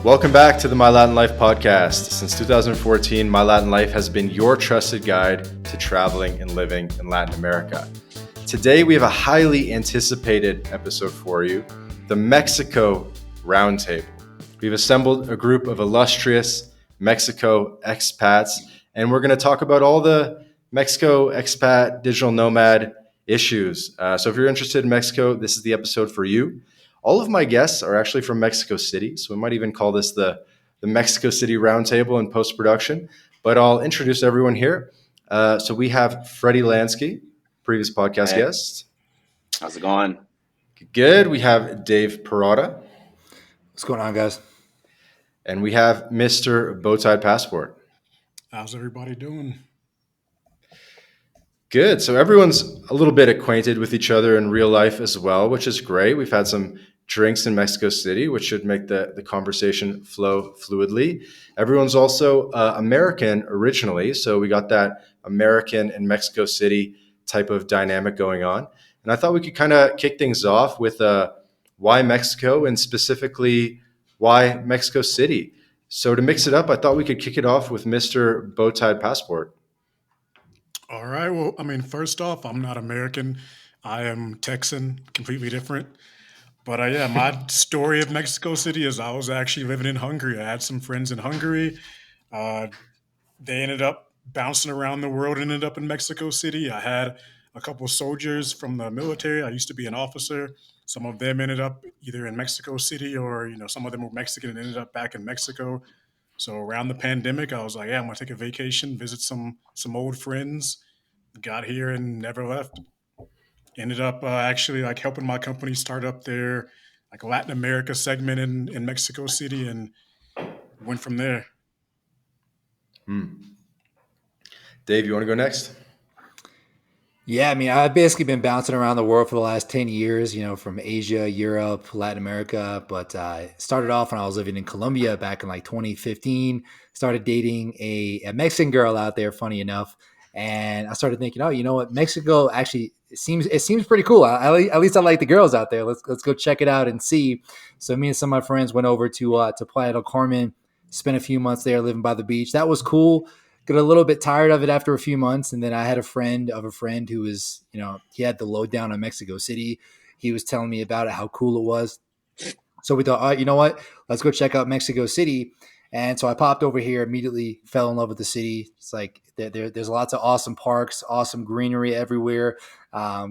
Welcome back to the My Latin Life podcast. Since 2014, My Latin Life has been your trusted guide to traveling and living in Latin America. Today, we have a highly anticipated episode for you, the Mexico Roundtable. We've assembled a group of illustrious Mexico expats, and we're going to talk about all the Mexico expat digital nomad issues. So if you're interested in Mexico, this is the episode for you. All of my guests are actually from Mexico City, so we might even call this the Mexico City Roundtable in post-production. But I'll introduce everyone here. So we have Freddie Lansky, previous podcast guest. How's it going? Good. We have Dave Parada. What's going on, guys? And we have Mr. Bowtie Passport. How's everybody doing? Good. So everyone's a little bit acquainted with each other in real life as well, which is great. We've had some drinks in Mexico City, which should make the conversation flow fluidly. Everyone's also American originally, so we got that American and Mexico City type of dynamic going on. And I thought we could kind of kick things off with why Mexico and specifically why Mexico City. So to mix it up, I thought we could kick it off with Mr. Bowtie Passport. All right. Well, first off, I'm not American. I am Texan, completely different. But my story of Mexico City is I was actually living in Hungary. I had some friends in Hungary. They ended up bouncing around the world, ended up in Mexico City. I had a couple of soldiers from the military. I used to be an officer. Some of them ended up either in Mexico City or, some of them were Mexican and ended up back in Mexico. So around the pandemic, I was like, I'm going to take a vacation, visit some old friends. Got here and never left. Ended up actually helping my company start up their Latin America segment in Mexico City and went from there. Dave, you want to go next? Yeah, I've basically been bouncing around the world for the last 10 years, from Asia, Europe, Latin America. But I started off when I was living in Colombia back in 2015, started dating a Mexican girl out there, funny enough. And I started thinking, you know what? Mexico actually it seems pretty cool. At least I like the girls out there. Let's go check it out and see. So me and some of my friends went over to Playa del Carmen, spent a few months there living by the beach. That was cool. Got a little bit tired of it after a few months. And then I had a friend of a friend who was, he had the lowdown on Mexico City. He was telling me about it, how cool it was. So we thought, all right, you know what? Let's go check out Mexico City. And so I popped over here, immediately fell in love with the city. It's there's lots of awesome parks, awesome greenery everywhere,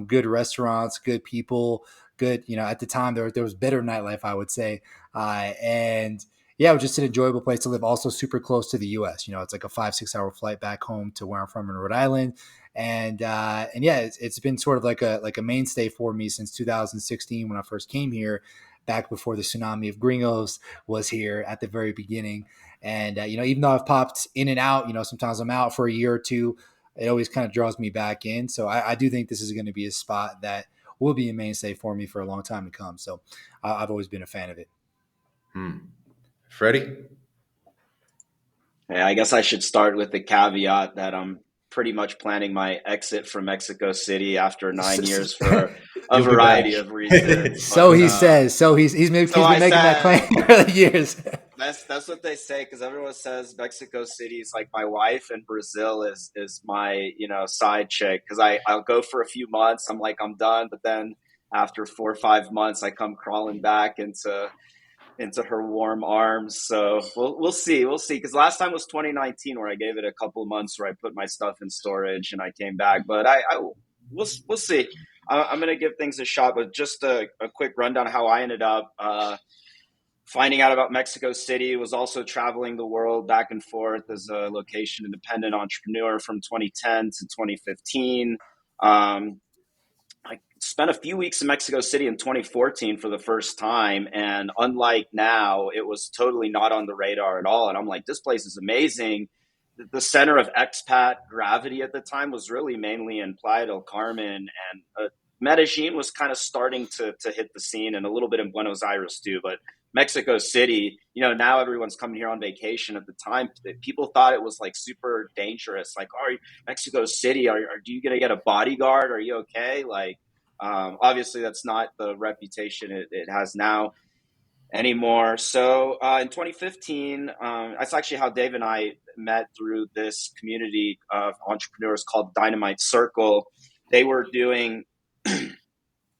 good restaurants, good people, good, at the time there was better nightlife, I would say. And yeah, it was just an enjoyable place to live. Also super close to the U.S. It's like a 5-6 hour flight back home to where I'm from in Rhode Island. And yeah, it's been sort of like a mainstay for me since 2016 when I first came here, back before the tsunami of gringos was here at the very beginning. And, even though I've popped in and out, sometimes I'm out for a year or two, it always kind of draws me back in. So I do think this is going to be a spot that will be a mainstay for me for a long time to come. So I've always been a fan of it. Freddie? Hey, I guess I should start with the caveat that I'm pretty much planning my exit from Mexico City after 9 years for a variety of reasons. So he says. So he's been making that claim for years. That's what they say, because everyone says Mexico City is like my wife and Brazil is my side chick, because I'll go for a few months, I'm like I'm done, but then after 4 or 5 months I come crawling back into her warm arms. So we'll see, because last time was 2019 where I gave it a couple of months where I put my stuff in storage and I came back, but we'll see. I'm going to give things a shot, but just a quick rundown of how I ended up finding out about Mexico City. Was also traveling the world back and forth as a location independent entrepreneur from 2010 to 2015. I spent a few weeks in Mexico City in 2014 for the first time. And unlike now, it was totally not on the radar at all. And I'm like, this place is amazing. The center of expat gravity at the time was really mainly in Playa del Carmen, and Medellin was kind of starting to hit the scene, and a little bit in Buenos Aires too. But Mexico City, now everyone's coming here on vacation. At the time, people thought it was like super dangerous. Like, Mexico City, are you going to get a bodyguard? Are you okay? Obviously that's not the reputation it has now. anymore. So in 2015, that's actually how Dave and I met, through this community of entrepreneurs called Dynamite Circle. They were doing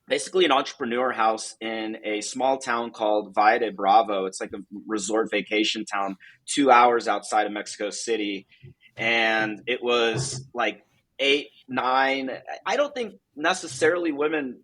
basically an entrepreneur house in a small town called Valle de Bravo. It's like a resort vacation town 2 hours outside of Mexico City. And it was like 8, 9. I don't think necessarily women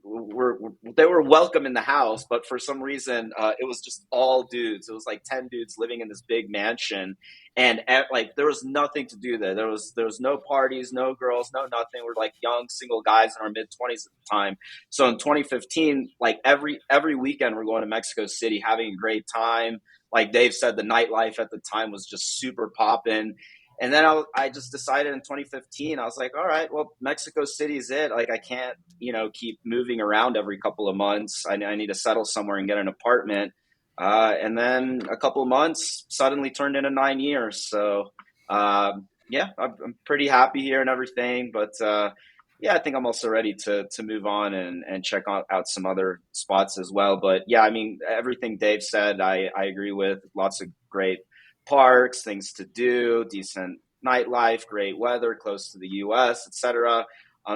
they were welcome in the house, but for some reason it was just all dudes. It was like 10 dudes living in this big mansion, and like there was nothing to do there. There was no parties, no girls, no nothing. We're like young single guys in our mid-20s at the time. So in 2015, like every weekend, we're going to Mexico City, having a great time. Like Dave said, the nightlife at the time was just super popping. And then I just decided in 2015, I was like, all right, well, Mexico City is it. Like, I can't, keep moving around every couple of months. I need to settle somewhere and get an apartment. And then a couple of months suddenly turned into 9 years. So, yeah, I'm pretty happy here and everything. But yeah, I think I'm also ready to move on and check out some other spots as well. But yeah, I mean, everything Dave said, I agree with. Lots of great parks, things to do, decent nightlife, great weather, close to the U.S., etc.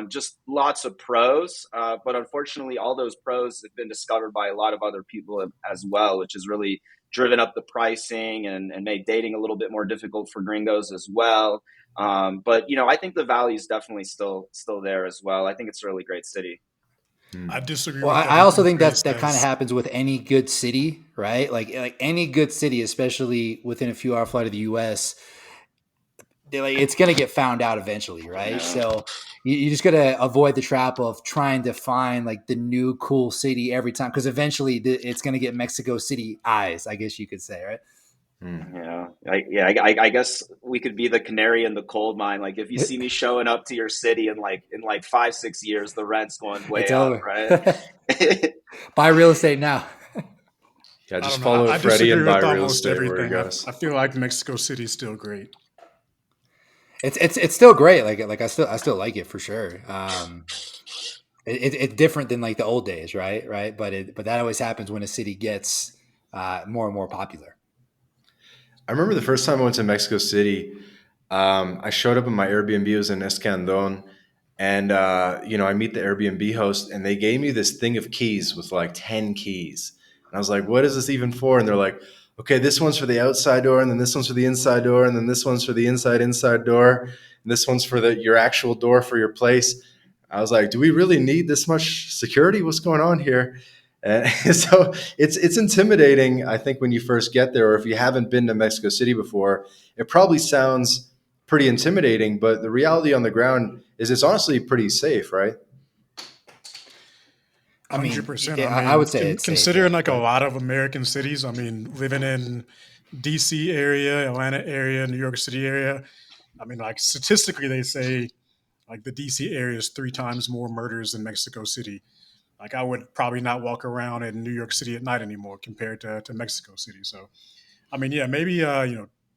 Just lots of pros, but unfortunately, all those pros have been discovered by a lot of other people as well, which has really driven up the pricing and made dating a little bit more difficult for gringos as well. But I think the value is definitely still there as well. I think it's a really great city. I disagree Well, with I also everything think Trey that kind of says. happens with any good city, right? Like any good city, especially within a few hour flight of the U.S., it's going to get found out eventually, right? Yeah. So you just got to avoid the trap of trying to find like the new cool city every time, because eventually it's going to get Mexico City eyes, I guess you could say, right? Yeah, I guess we could be the canary in the coal mine. Like, if you see me showing up to your city in like 5, 6 years, the rent's going way It's up, over. right? Buy real estate now. Yeah, I just don't know. follow I Freddie and disagree buy with real almost estate where he everything. goes. I feel like Mexico City is still great. It's still great. Like I still like it for sure. It's different than like the old days, right. But that always happens when a city gets more and more popular. I remember the first time I went to Mexico City. I showed up in my Airbnb. It was in Escandon, and I meet the Airbnb host, and they gave me this thing of keys with like 10 keys, and I was like, "What is this even for?" And they're like, "Okay, this one's for the outside door, and then this one's for the inside door, and then this one's for the inside door, and this one's for your actual door for your place." I was like, "Do we really need this much security? What's going on here?" And so it's intimidating, I think, when you first get there, or if you haven't been to Mexico City before. It probably sounds pretty intimidating, but the reality on the ground is it's honestly pretty safe, right? I mean, 100%. I I mean, would say it's safe. considering Yeah. like Go a ahead. lot of American cities, I mean, living in DC area, Atlanta area, New York City area, I mean, like statistically, they say like the DC area is 3 times more murders than Mexico City. Like I would probably not walk around in New York City at night anymore compared to Mexico City. So I mean, yeah, maybe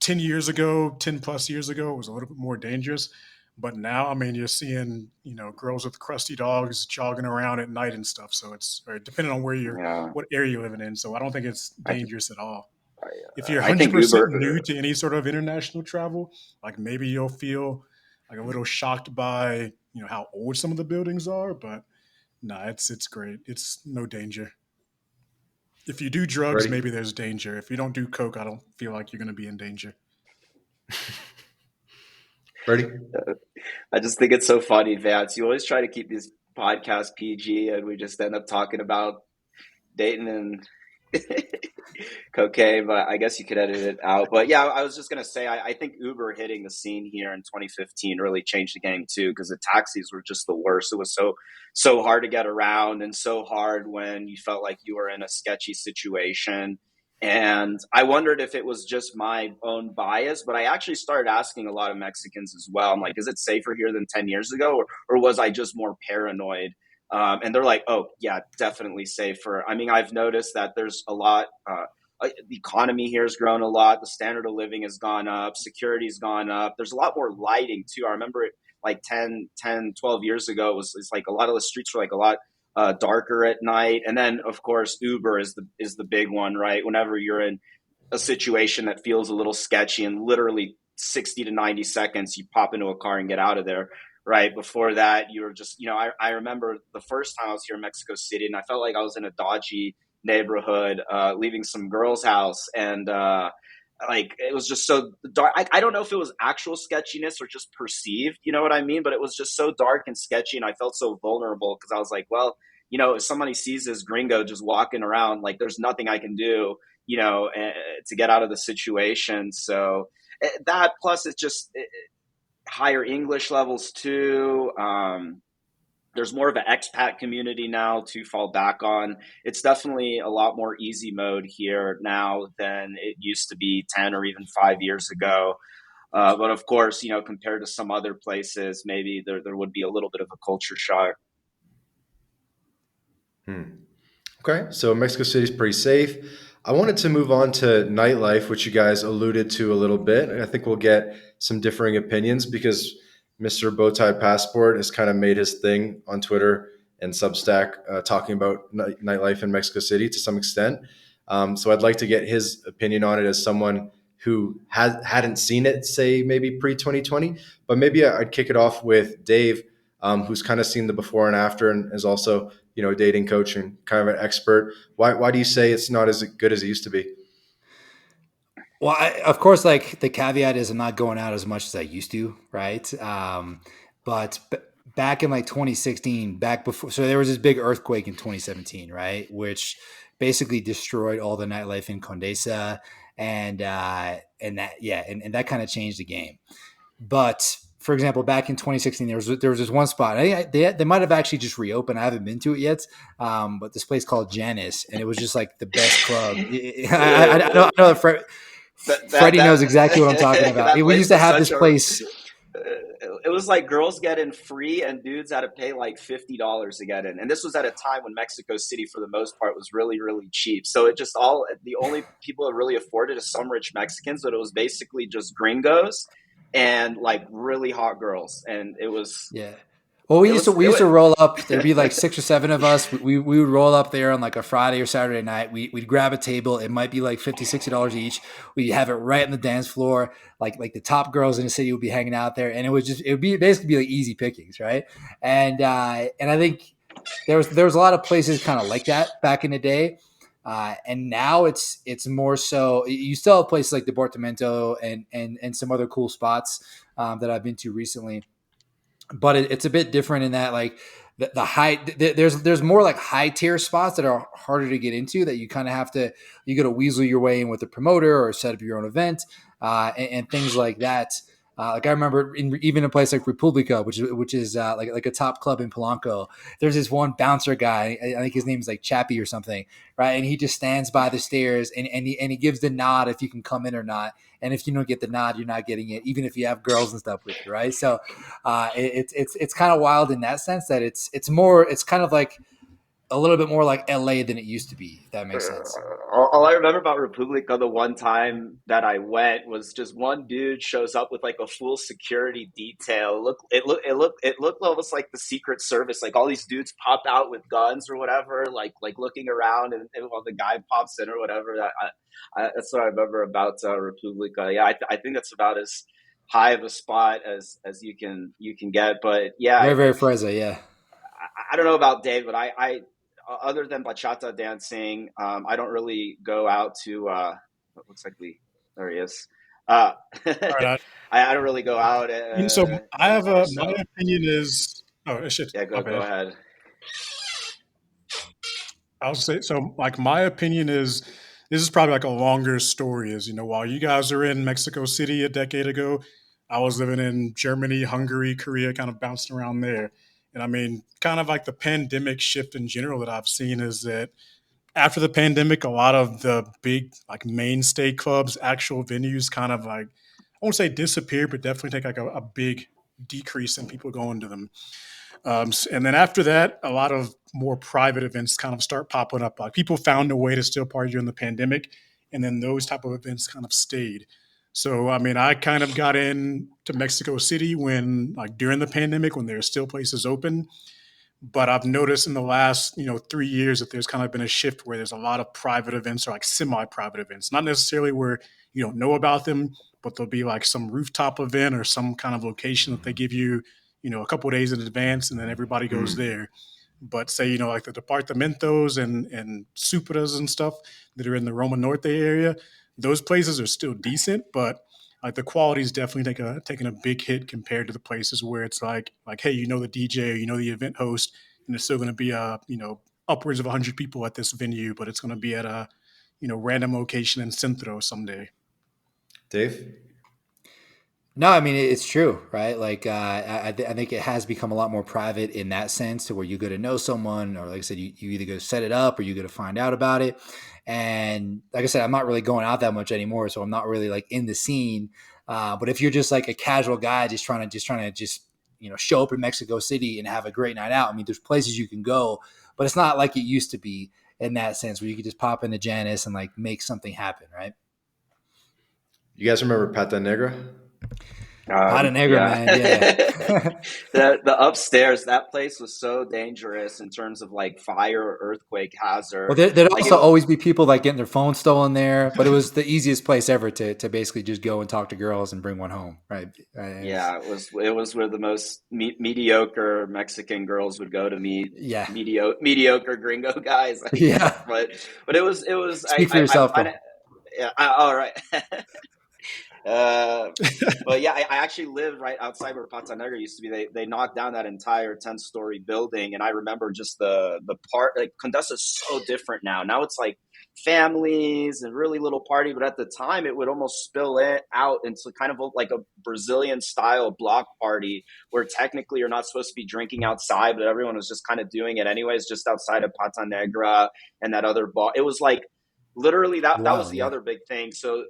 10 years ago, 10 plus years ago, it was a little bit more dangerous. But now, I mean, you're seeing, girls with crusty dogs jogging around at night and stuff. So it's depending on Yeah, what area you're living in. So I don't think it's I dangerous at all. I, If you're I think 100% Uber. new to any sort of international travel, like maybe you'll feel like a little shocked by, how old some of the buildings are. But no, it's great. It's no danger. If you do drugs, Freddie, maybe there's danger. If you don't do coke, I don't feel like you're going to be in danger. Freddie. I just think it's so funny, Vance. You always try to keep these podcasts PG, and we just end up talking about dating and cocaine, but I guess you could edit it out. But yeah, I was just gonna say, I think Uber hitting the scene here in 2015 really changed the game too, because the taxis were just the worst. It was so hard to get around, and so hard when you felt like you were in a sketchy situation. And I wondered if it was just my own bias, but I actually started asking a lot of Mexicans as well. I'm like, is it safer here than 10 years ago? Or was I just more paranoid? And they're like, oh, yeah, definitely safer. I mean, I've noticed that there's a lot, the economy here has grown a lot. The standard of living has gone up. Security's gone up. There's a lot more lighting, too. I remember it like 10, 12 years ago, it's like a lot of the streets were like a lot darker at night. And then, of course, Uber is the big one, right? Whenever you're in a situation that feels a little sketchy, and literally 60 to 90 seconds, you pop into a car and get out of there. Right before that, you were just, I remember the first time I was here in Mexico City, and I felt like I was in a dodgy neighborhood, leaving some girl's house, and like it was just so dark. I don't know if it was actual sketchiness or just perceived, you know what I mean? But it was just so dark and sketchy, and I felt so vulnerable because I was like, well, if somebody sees this gringo just walking around, like there's nothing I can do, to get out of the situation. So that plus it's just higher English levels too. There's more of an expat community now to fall back on. It's definitely a lot more easy mode here now than it used to be 10 or even 5 years ago. But of course, compared to some other places, maybe there would be a little bit of a culture shock. Okay, so Mexico City is pretty safe. I wanted to move on to nightlife, which you guys alluded to a little bit. And I think we'll get some differing opinions because Mr. Bowtie Passport has kind of made his thing on Twitter and Substack, talking about nightlife in Mexico City to some extent. So I'd like to get his opinion on it as someone who hadn't seen it, say maybe pre-2020. But maybe I'd kick it off with Dave, who's kind of seen the before and after and is also a dating coach and kind of an expert. Why do you say it's not as good as it used to be? Well, of course, like the caveat is I'm not going out as much as I used to, right? But back in like 2016, back before, so there was this big earthquake in 2017, right, which basically destroyed all the nightlife in Condesa, and that and that kind of changed the game. But for example, back in 2016, there was this one spot. They might have actually just reopened. I haven't been to it yet, but this place called Janice, and it was just like the best club. I know that Freddie knows exactly what I'm talking about. We used to have this place. It was like girls get in free and dudes had to pay like $50 to get in. And this was at a time when Mexico City, for the most part, was really, really cheap. So the only people that really afforded is some rich Mexicans, but it was basically just gringos and like really hot girls. And it was, yeah. Well, we used to roll up. There'd be like 6 or 7 of us. We would roll up there on like a Friday or Saturday night. We'd grab a table. It might be like $50, $60 each. We'd have it right on the dance floor. Like the top girls in the city would be hanging out there, and it would basically be like easy pickings, right? And I think there was a lot of places kind of like that back in the day. And now it's more so. You still have places like Departamento and some other cool spots that I've been to recently. But it's a bit different in that like the high there's more like high tier spots that are harder to get into, that you kind of have to, you got to weasel your way in with a promoter or set up your own event, and things like that. Like I remember even a place like Republica, which is like a top club in Polanco. There's this one bouncer guy. I think his name's like Chappie or something, right? And he just stands by the stairs and he gives the nod if you can come in or not. And if you don't get the nod, you're not getting it, even if you have girls and stuff with you, right? So it's kind of wild in that sense that it's kind of like a little bit more like LA than it used to be, if that makes sense. All I remember about Republica the one time that I went was just one dude shows up with like a full security detail. It looked almost like the Secret Service. Like all these dudes pop out with guns or whatever, like looking around, and while the guy pops in or whatever. That's what I remember about Republica. Yeah, I think that's about as high of a spot as you can get. But yeah, very, very fresa, yeah. I don't know about Dave, but I other than bachata dancing, I don't really go out to. What looks like there he is. All right, I don't really go out. so I have anymore, my opinion is. Oh shit! Yeah, go ahead. I'll say so. Like my opinion is, this is probably like a longer story. Is while you guys are in Mexico City a decade ago, I was living in Germany, Hungary, Korea, kind of bouncing around there. And I mean, kind of like the pandemic shift in general that I've seen is that after the pandemic, a lot of the big like mainstay clubs, actual venues, kind of like, I won't say disappear, but definitely take like a big decrease in people going to them. And then after that, a lot of more private events kind of start popping up. Like people found a way to still party during the pandemic, and then those type of events kind of stayed. So, I mean, I kind of got into Mexico City when, like, during the pandemic, when there were still places open. But I've noticed in the last, 3 years that there's kind of been a shift where there's a lot of private events or like semi-private events, not necessarily where you don't know about them, but there'll be like some rooftop event or some kind of location that they give you, a couple of days in advance, and then everybody goes Mm. there. But say, like the departamentos and supras and stuff that are in the Roma Norte area, those places are still decent, but like the quality is definitely taking a big hit compared to the places where it's like hey, the DJ or the event host, and there's still going to be upwards of 100 people at this venue, but it's going to be at a random location in Centro someday. Dave? No, I mean it's true, right? Like I think it has become a lot more private in that sense, to where you go to know someone, or like I said, you either go to set it up or you go to find out about it. And like I said, I'm not really going out that much anymore, so I'm not really like in the scene. But if you're just like a casual guy, just trying to show up in Mexico City and have a great night out, I mean, there's places you can go, but it's not like it used to be in that sense where you could just pop into Janice and like make something happen, right? You guys remember Pata Negra? Pata Negra, Yeah. man, yeah. The upstairs, that place was so dangerous in terms of like fire or earthquake hazard. Well, there'd Like also always be people like getting their phone stolen there, but it was the easiest place ever to basically just go and talk to girls and bring one home, right? yeah, it was where the most mediocre Mexican girls would go to meet Yeah, mediocre gringo guys, I guess. yeah. But it was Speak for yourself, I though. yeah, all right. Uh, but yeah, I actually lived right outside where Pata Negra used to be. They knocked down that entire 10-story building, and I remember just the part. Like Condesa is so different now. Now it's like families and really little party, but at the time it would almost spill it out into kind of like a Brazilian style block party where technically you're not supposed to be drinking outside, but everyone was just kind of doing it anyways, just outside of Pata Negra and that other bar. It was like literally that was Wild, the yeah. other big thing. So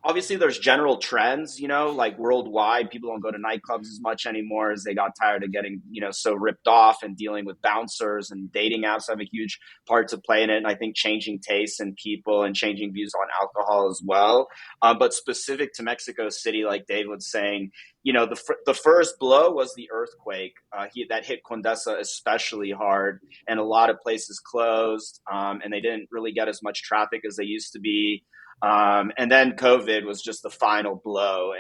obviously there's general trends, like worldwide. People don't go to nightclubs as much anymore as they got tired of getting, so ripped off and dealing with bouncers, and dating apps have a huge part to play in it. And I think changing tastes and people and changing views on alcohol as well. But specific to Mexico City, like Dave was saying, the first blow was the earthquake that hit Condesa especially hard, and a lot of places closed, and they didn't really get as much traffic as they used to be. And then COVID was just the final blow.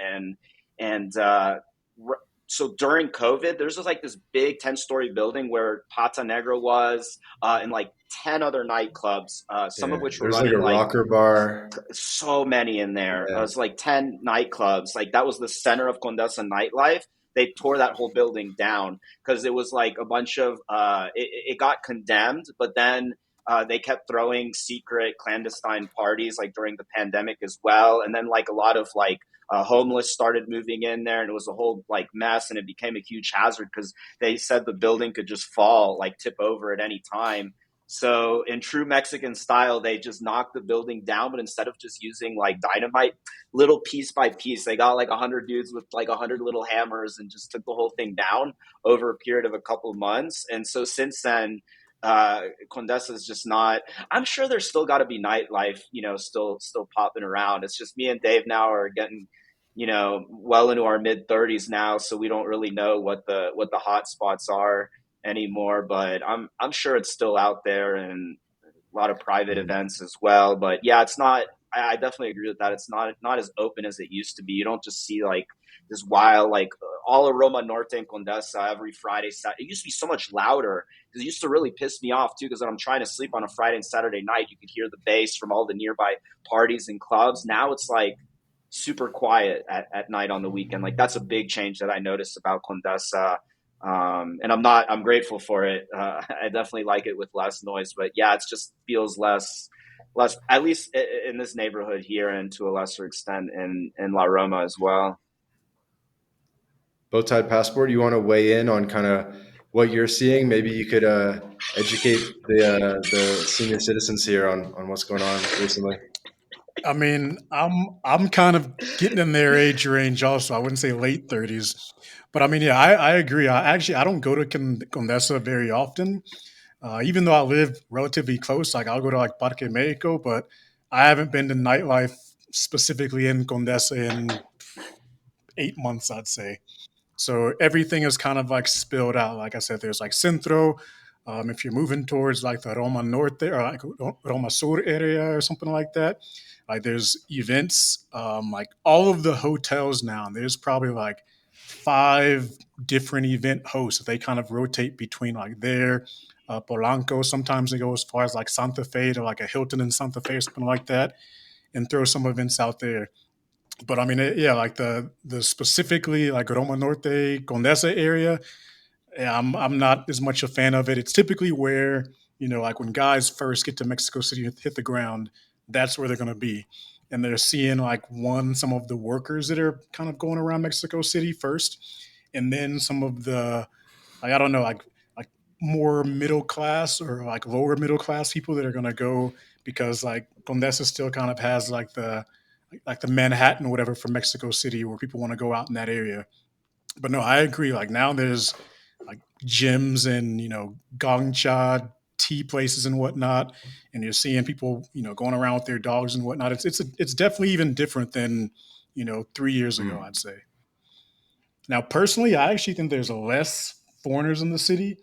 And so during COVID, there's just like this big 10-story building where Pata Negra was, and like 10 other nightclubs, some of Yeah. which were There's like running a like rocker bar. so many in there. It Yeah. was like 10 nightclubs. Like that was the center of Condesa nightlife. They tore that whole building down because it was like a bunch of, it got condemned, but then they kept throwing secret clandestine parties like during the pandemic as well. And then like a lot of like homeless started moving in there, and it was a whole like mess, and it became a huge hazard because they said the building could just fall, like tip over at any time. So in true Mexican style, they just knocked the building down, but instead of just using like dynamite, little piece by piece, they got like 100 dudes with like 100 little hammers and just took the whole thing down over a period of a couple of months. And so since then, Condesa is just not. I'm sure there's still got to be nightlife, still popping around. It's just me and Dave now are getting, well into our mid 30s now, so we don't really know what the hot spots are anymore. But I'm sure it's still out there, and a lot of private events as well. But yeah, it's not. I definitely agree with that. It's not as open as it used to be. You don't just see like this wild, like all of Roma Norte and Condesa every Friday. Saturday. It used to be so much louder because it used to really piss me off too. Because when I'm trying to sleep on a Friday and Saturday night, you could hear the bass from all the nearby parties and clubs. Now it's like super quiet at night on the weekend. Like that's a big change that I noticed about Condesa. And I'm grateful for it. I definitely like it with less noise, but yeah, it just feels less, at least in this neighborhood here, and to a lesser extent in La Roma as well. Bowtie Passport, you want to weigh in on kind of what you're seeing? Maybe you could educate the senior citizens here on what's going on recently. I mean, I'm kind of getting in their age range also. I wouldn't say late 30s. But I mean, yeah, I agree. I don't go to Condesa very often. Even though I live relatively close, like I'll go to like Parque Mexico, but I haven't been to nightlife specifically in Condesa in 8 months, I'd say. So everything is kind of like spilled out. Like I said, there's like Centro. If you're moving towards like the Roma Norte or like Roma Sur area or something like that, like there's events. Like all of the hotels now, there's probably like 5 different event hosts. They kind of rotate between like there, Polanco. Sometimes they go as far as like Santa Fe to like a Hilton in Santa Fe or something like that, and throw some events out there. But I mean, yeah, like the specifically like Roma Norte, Condesa area, yeah, I'm not as much a fan of it. It's typically where, like when guys first get to Mexico City and hit the ground, that's where they're going to be. And they're seeing like some of the workers that are kind of going around Mexico City first, and then some of the, like, I don't know, like more middle class or like lower middle class people that are going to go because like Condesa still kind of has like the Manhattan or whatever for Mexico City where people want to go out in that area. But no, I agree. Like now there's like gyms and gongcha tea places and whatnot, and you're seeing people going around with their dogs and whatnot. It's definitely even different than 3 years ago, I'd say. Now, personally, I actually think there's less foreigners in the city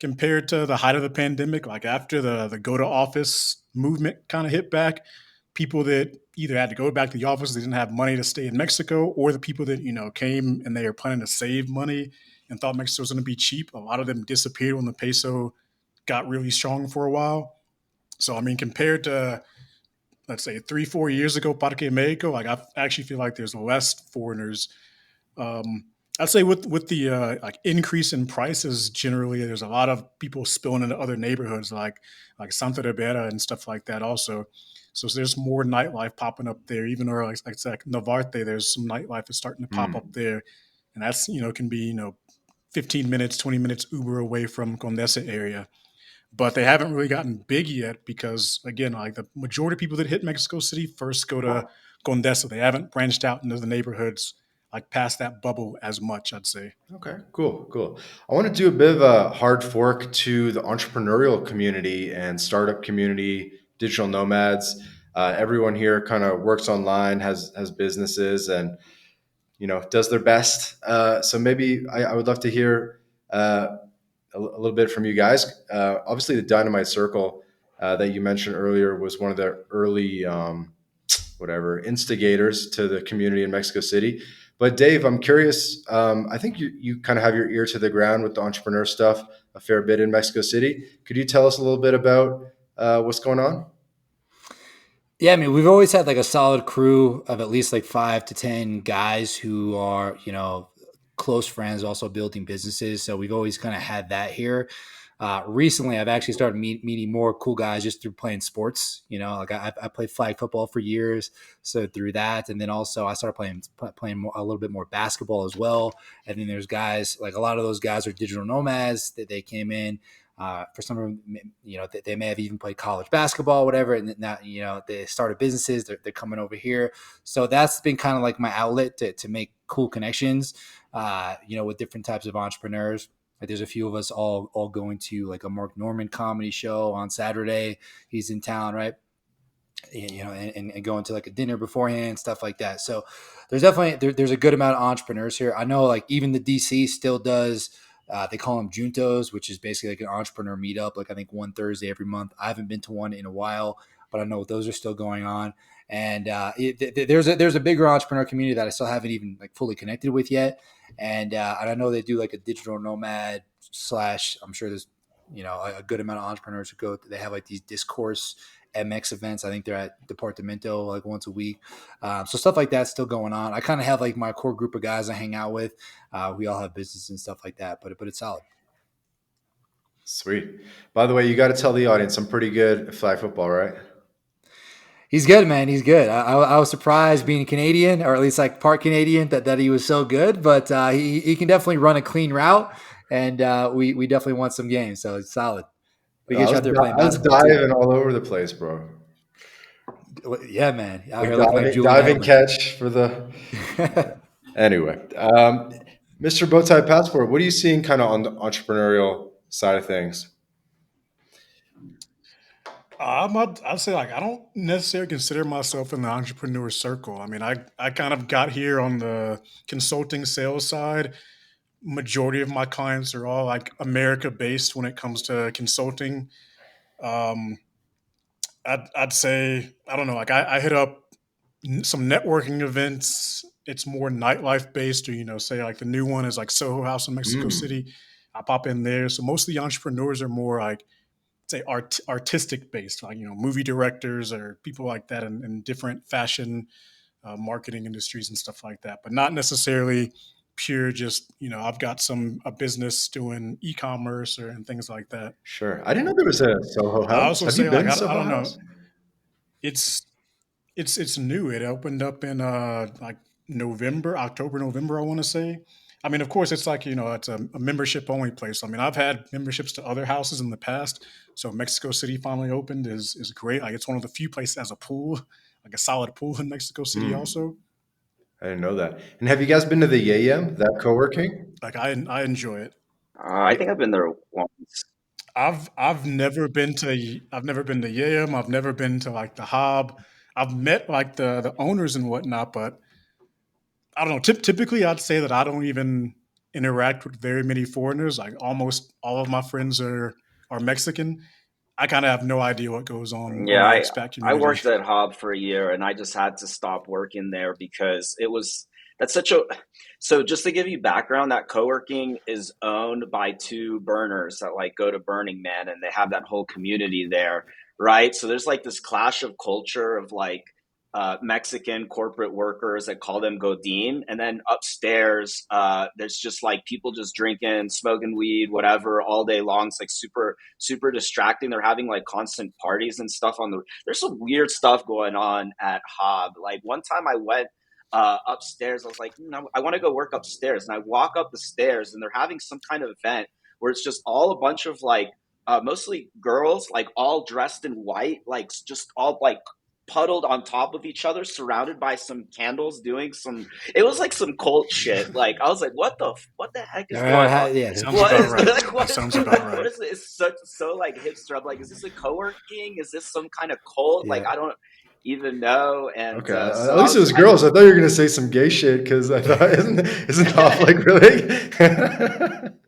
compared to the height of the pandemic. Like after the go to office movement kind of hit back, people that either had to go back to the office, they didn't have money to stay in Mexico, or the people that came and they were planning to save money and thought Mexico was going to be cheap. A lot of them disappeared when the peso got really strong for a while. So I mean, compared to let's say 3-4 years ago, Parque Mexico, like I actually feel like there's less foreigners. um, I'd say with the like increase in prices generally, there's a lot of people spilling into other neighborhoods like Santa Ribera and stuff like that also. So there's more nightlife popping up there, even or like it's like Navarte, there's some nightlife that's starting to pop up there, and that's can be 15 minutes, 20 minutes Uber away from Condesa area. But they haven't really gotten big yet because again, like the majority of people that hit Mexico City first go to Condesa. They haven't branched out into the neighborhoods like past that bubble as much, I'd say. Okay, cool. I want to do a bit of a hard fork to the entrepreneurial community and startup community, digital nomads. Everyone here kind of works online, has businesses, and does their best. So maybe I would love to hear a little bit from you guys. Obviously, the Dynamite Circle that you mentioned earlier was one of the early whatever instigators to the community in Mexico City. But Dave, I'm curious. I think you kind of have your ear to the ground with the entrepreneur stuff a fair bit in Mexico City. Could you tell us a little bit about what's going on? Yeah, I mean, we've always had like a solid crew of at least like 5 to 10 guys who are, close friends, also building businesses. So we've always kind of had that here. Recently, I've actually started meeting more cool guys just through playing sports. Like I played flag football for years, so through that, and then also I started playing a little bit more basketball as well. And then there's guys like a lot of those guys are digital nomads that they came in. For some of them, they may have even played college basketball, whatever, and now they started businesses. They're coming over here, so that's been kind of like my outlet to make cool connections. With different types of entrepreneurs. Like there's a few of us all going to like a Mark Norman comedy show on Saturday. He's in town, right? And going to like a dinner beforehand, stuff like that. So there's definitely there's a good amount of entrepreneurs here. I know like even the DC still does. They call them Juntos, which is basically like an entrepreneur meetup. Like I think one Thursday every month. I haven't been to one in a while, but I know those are still going on. And there's a bigger entrepreneur community that I still haven't even like fully connected with yet. And I know they do like a digital nomad / I'm sure there's a good amount of entrepreneurs who go. They have like these discourse MX events. I think they're at Departamento like once a week. So stuff like that's still going on. I kind of have like my core group of guys I hang out with. We all have business and stuff like that, but it's solid. Sweet. By the way, you got to tell the audience I'm pretty good at flag football, right? He's good, man. He's good. I was surprised being Canadian, or at least like part Canadian, that he was so good. But he can definitely run a clean route, and we definitely won some games. So it's solid. We get you out there playing I was basketball too. diving all over the place, bro. Yeah, man. Out Like here looking like Julian diving Edelman. catch for the. Anyway, Mr. Bowtie Passport, what are you seeing kind of on the entrepreneurial side of things? I'd say like I don't necessarily consider myself in the entrepreneur circle. I mean, I kind of got here on the consulting sales side, majority of my clients are all like America based when it comes to consulting. Um, I'd say, I don't know, like I hit up some networking events. It's more nightlife based, or, say like the new one is like Soho House in Mexico Mm, City. I pop in there. So most of the entrepreneurs are more like, say, artistic based, like, movie directors or people like that in different fashion, marketing industries and stuff like that, but not necessarily pure just, I've got a business doing e-commerce and things like that. sure. I didn't know there was a Soho I House. also Have you say, like, been to I Soho don't know, House? it's it's new. It opened up in like October, November, I want to say. I mean, of course, it's like, it's a membership only place. I mean, I've had memberships to other houses in the past. So Mexico City finally opened is great. Like, it's one of the few places that has a pool, like a solid pool in Mexico City Mm, also. I didn't know that. And have you guys been to the Yam, that co-working? Like, I enjoy it. I think I've been there once. I've never been to Yam. I've never been to like the Hob. I've met like the owners and whatnot, but I don't know. Typically, I'd say that I don't even interact with very many foreigners. Like, almost all of my friends are Mexican. I kind of have no idea what goes on Yeah, in the expat I community. worked at Hob for a year and I just had to stop working there because that's such a so just to give you background, that co-working is owned by two burners that like go to Burning Man and they have that whole community there, right? So there's like this clash of culture of like Mexican corporate workers that call them Godin, and then upstairs there's just like people just drinking, smoking weed, whatever, all day long. It's like super distracting. They're having like constant parties and stuff on the. There's some weird stuff going on at Hob. Like one time I went upstairs. I was like, I want to go work upstairs, and I walk up the stairs, and they're having some kind of event where it's just all a bunch of like mostly girls, like all dressed in white, like just all like puddled on top of each other, surrounded by some candles, doing some. It was like some cult shit. Like I was like, what the heck is going on? That Yeah, sounds What about is right. like That sounds about what right. is it? It's so like hipster. I'm like, is this a co-working? Is this some kind of cult? Like yeah. I don't even know. And Okay, so at I least it was was I girls. I thought you were gonna say some gay shit because I thought isn't Hoff like really?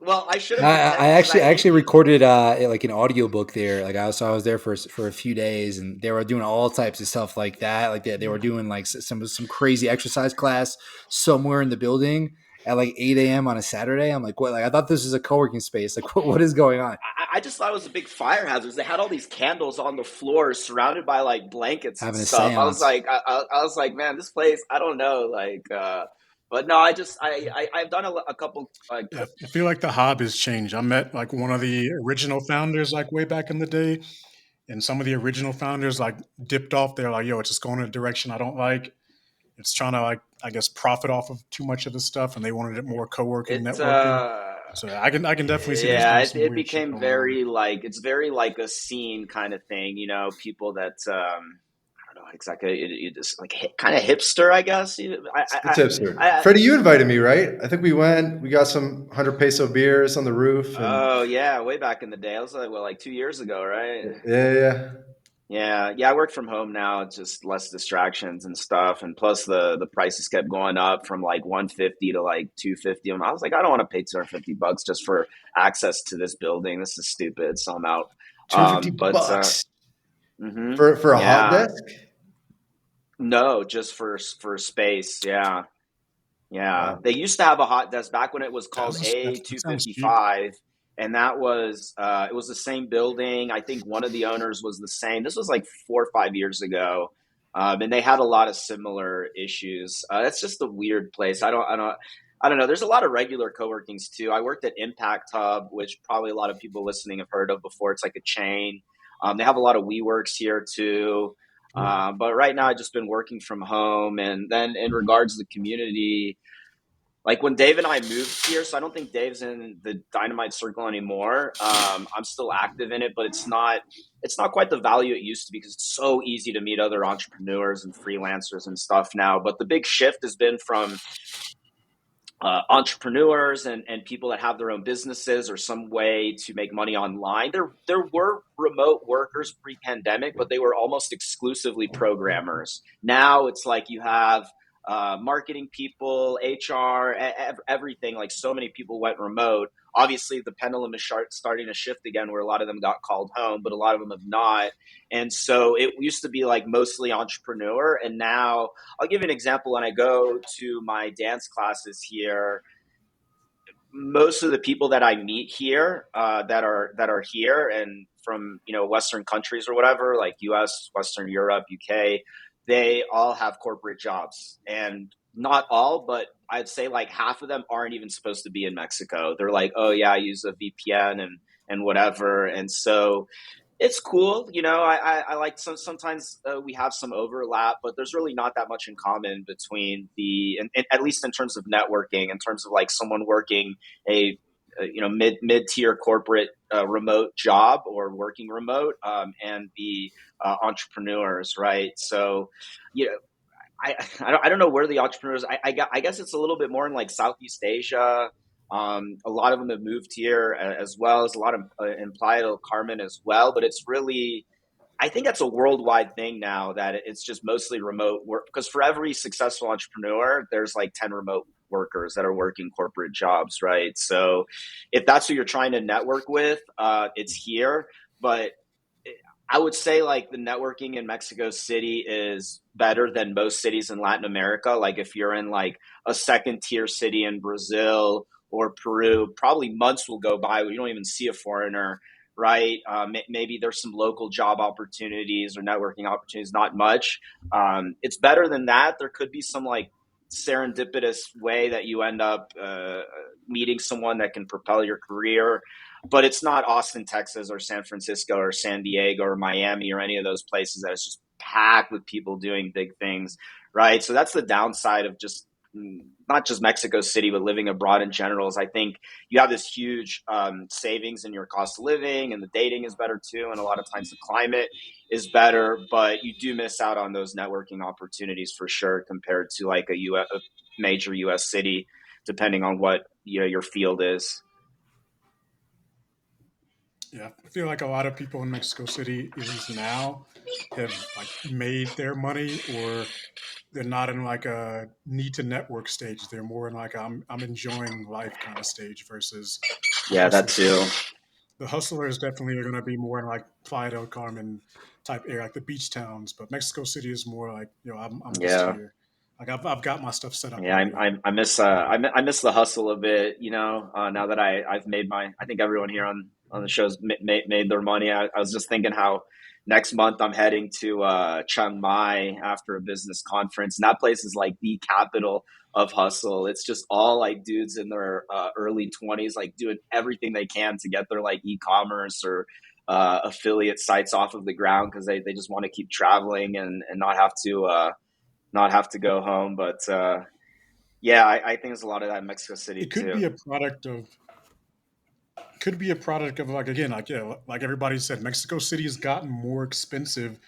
well, I should have I pretended because actually I I hate. actually recorded like an audiobook there. Like I was there for a few days, and they were doing all types of stuff like that. Like they were doing like some crazy exercise class somewhere in the building at like 8 a.m. on a Saturday. I'm like, what? Like I thought this was a co-working space. Like what is going on? I just thought it was a big fire hazard. They had all these candles on the floor, surrounded by like blankets and Having a stuff. I was séance. like, I was like, man, this place. I don't know, like, but no, I just, I've done a couple. Yeah, I feel like the Hob has changed. I met like one of the original founders like way back in the day, and some of the original founders like dipped off. They're like, "Yo, it's just going in a direction I don't like. It's trying to, like, I guess, profit off of too much of the stuff, and they wanted it more co-working, it, networking." So I can definitely see there's yeah, been some it weird shit became going on. very like it's very like a scene kind of thing. People that I don't know exactly. You just like kind of hipster, I guess. It's hipster. I Freddie, you invited me, right? I think we went. We got some 100 peso beers on the roof, and oh yeah, way back in the day. I was like, well, like 2 years ago, right? yeah, yeah. Yeah. I work from home now. It's just less distractions and stuff, and plus the prices kept going up from like 150 to like 250. I was like, I don't want to pay $250 just for access to this building. This is stupid. So I'm out. 250 But bucks for a hot yeah, desk. no, just for space. Yeah. Yeah, Wow. they used to have a hot desk back when it was called That sounds cheap. A255, and that was it was the same building. I think one of the owners was the same. This was like 4 or 5 years ago, and they had a lot of similar issues. That's just a weird place. I don't know. There's a lot of regular co-workings too. I worked at Impact Hub, which probably a lot of people listening have heard of before. It's like a chain. They have a lot of WeWorks here too. But right now, I've just been working from home, and then in regards to the community, like when Dave and I moved here, so I don't think Dave's in the Dynamite Circle anymore. I'm still active in it, but it's not quite the value it used to be because it's so easy to meet other entrepreneurs and freelancers and stuff now. But the big shift has been from entrepreneurs and people that have their own businesses or some way to make money online. There were remote workers pre-pandemic, but they were almost exclusively programmers. Now it's like you have marketing people, HR, everything. Like so many people went remote. Obviously, the pendulum is starting to shift again, where a lot of them got called home, but a lot of them have not. And so it used to be like mostly entrepreneur, and now I'll give you an example. When I go to my dance classes here, most of the people that I meet here that are here and from Western countries or whatever, like U.S., Western Europe, UK, they all have corporate jobs, and not all, but I'd say like half of them aren't even supposed to be in Mexico. They're like, oh yeah, I use a VPN and whatever, and so it's cool. I like sometimes we have some overlap, but there's really not that much in common between and at least in terms of networking, in terms of like someone working a mid tier corporate remote job or working remote, and the entrepreneurs, right? So, you know, I don't know where the entrepreneurs. I guess it's a little bit more in like Southeast Asia. A lot of them have moved here, as well as a lot of in Playa del Carmen as well. But it's really, I think that's a worldwide thing now, that it's just mostly remote work. Because for every successful entrepreneur, there's like 10 remote workers that are working corporate jobs, right? So if that's who you're trying to network with, it's here. But I would say like the networking in Mexico City is better than most cities in Latin America. Like if you're in like a second tier city in Brazil or Peru, probably months will go by where you don't even see a foreigner, right? Maybe there's some local job opportunities or networking opportunities, not much. It's better than that. There could be some like serendipitous way that you end up meeting someone that can propel your career, but it's not Austin, Texas, or San Francisco, or San Diego, or Miami, or any of those places that is just packed with people doing big things, right? So that's the downside of just not just Mexico City, but living abroad in general. Is I think you have this huge savings in your cost of living, and the dating is better too, and a lot of times the climate is better, but you do miss out on those networking opportunities for sure compared to like a major U.S. city, depending on what your field is. Yeah, I feel like a lot of people in Mexico City, at least now, have like made their money, or they're not in like a need to network stage. They're more in like I'm enjoying life kind of stage versus the Yeah, that hustle too. stage. The hustlers definitely are going to be more in like Playa del Carmen type area, like the beach towns. But Mexico City is more like, I'm just Yeah. here. Like I've got my stuff set up Yeah, already. I miss the hustle a bit. Now that I've made I think everyone here on the show's made their money. I was just thinking how next month I'm heading to Chiang Mai after a business conference, and that place is like the capital of hustle. It's just all like dudes in their early 20s, like doing everything they can to get their like e-commerce or affiliate sites off of the ground, because they just want to keep traveling and not have to go home. But yeah, I think there's a lot of that in Mexico City It could too. be a product of like, again, like, yeah, like everybody said, Mexico City has gotten more expensive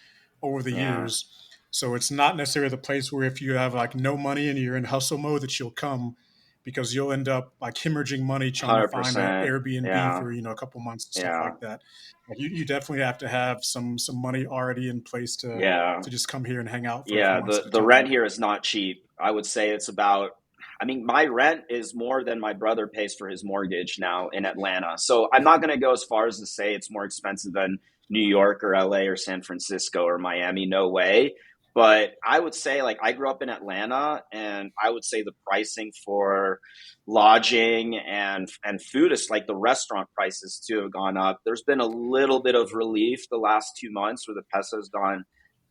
over the Yeah, years. So it's not necessarily the place where if you have like no money and you're in hustle mode that you'll come, because you'll end up like hemorrhaging money trying to find a 100%. Airbnb Yeah, for a couple months and stuff yeah, like that. Like you definitely have to have some money already in place yeah. to just come here and hang out for a few Yeah, months at a the rent time. here is not cheap. I would say it's about, I mean, my rent is more than my brother pays for his mortgage now in Atlanta. So I'm not going to go as far as to say it's more expensive than New York or LA or San Francisco or Miami. No way. But I would say, like, I grew up in Atlanta, and I would say the pricing for lodging and food is like the restaurant prices too have gone up. There's been a little bit of relief the last 2 months where the peso's gone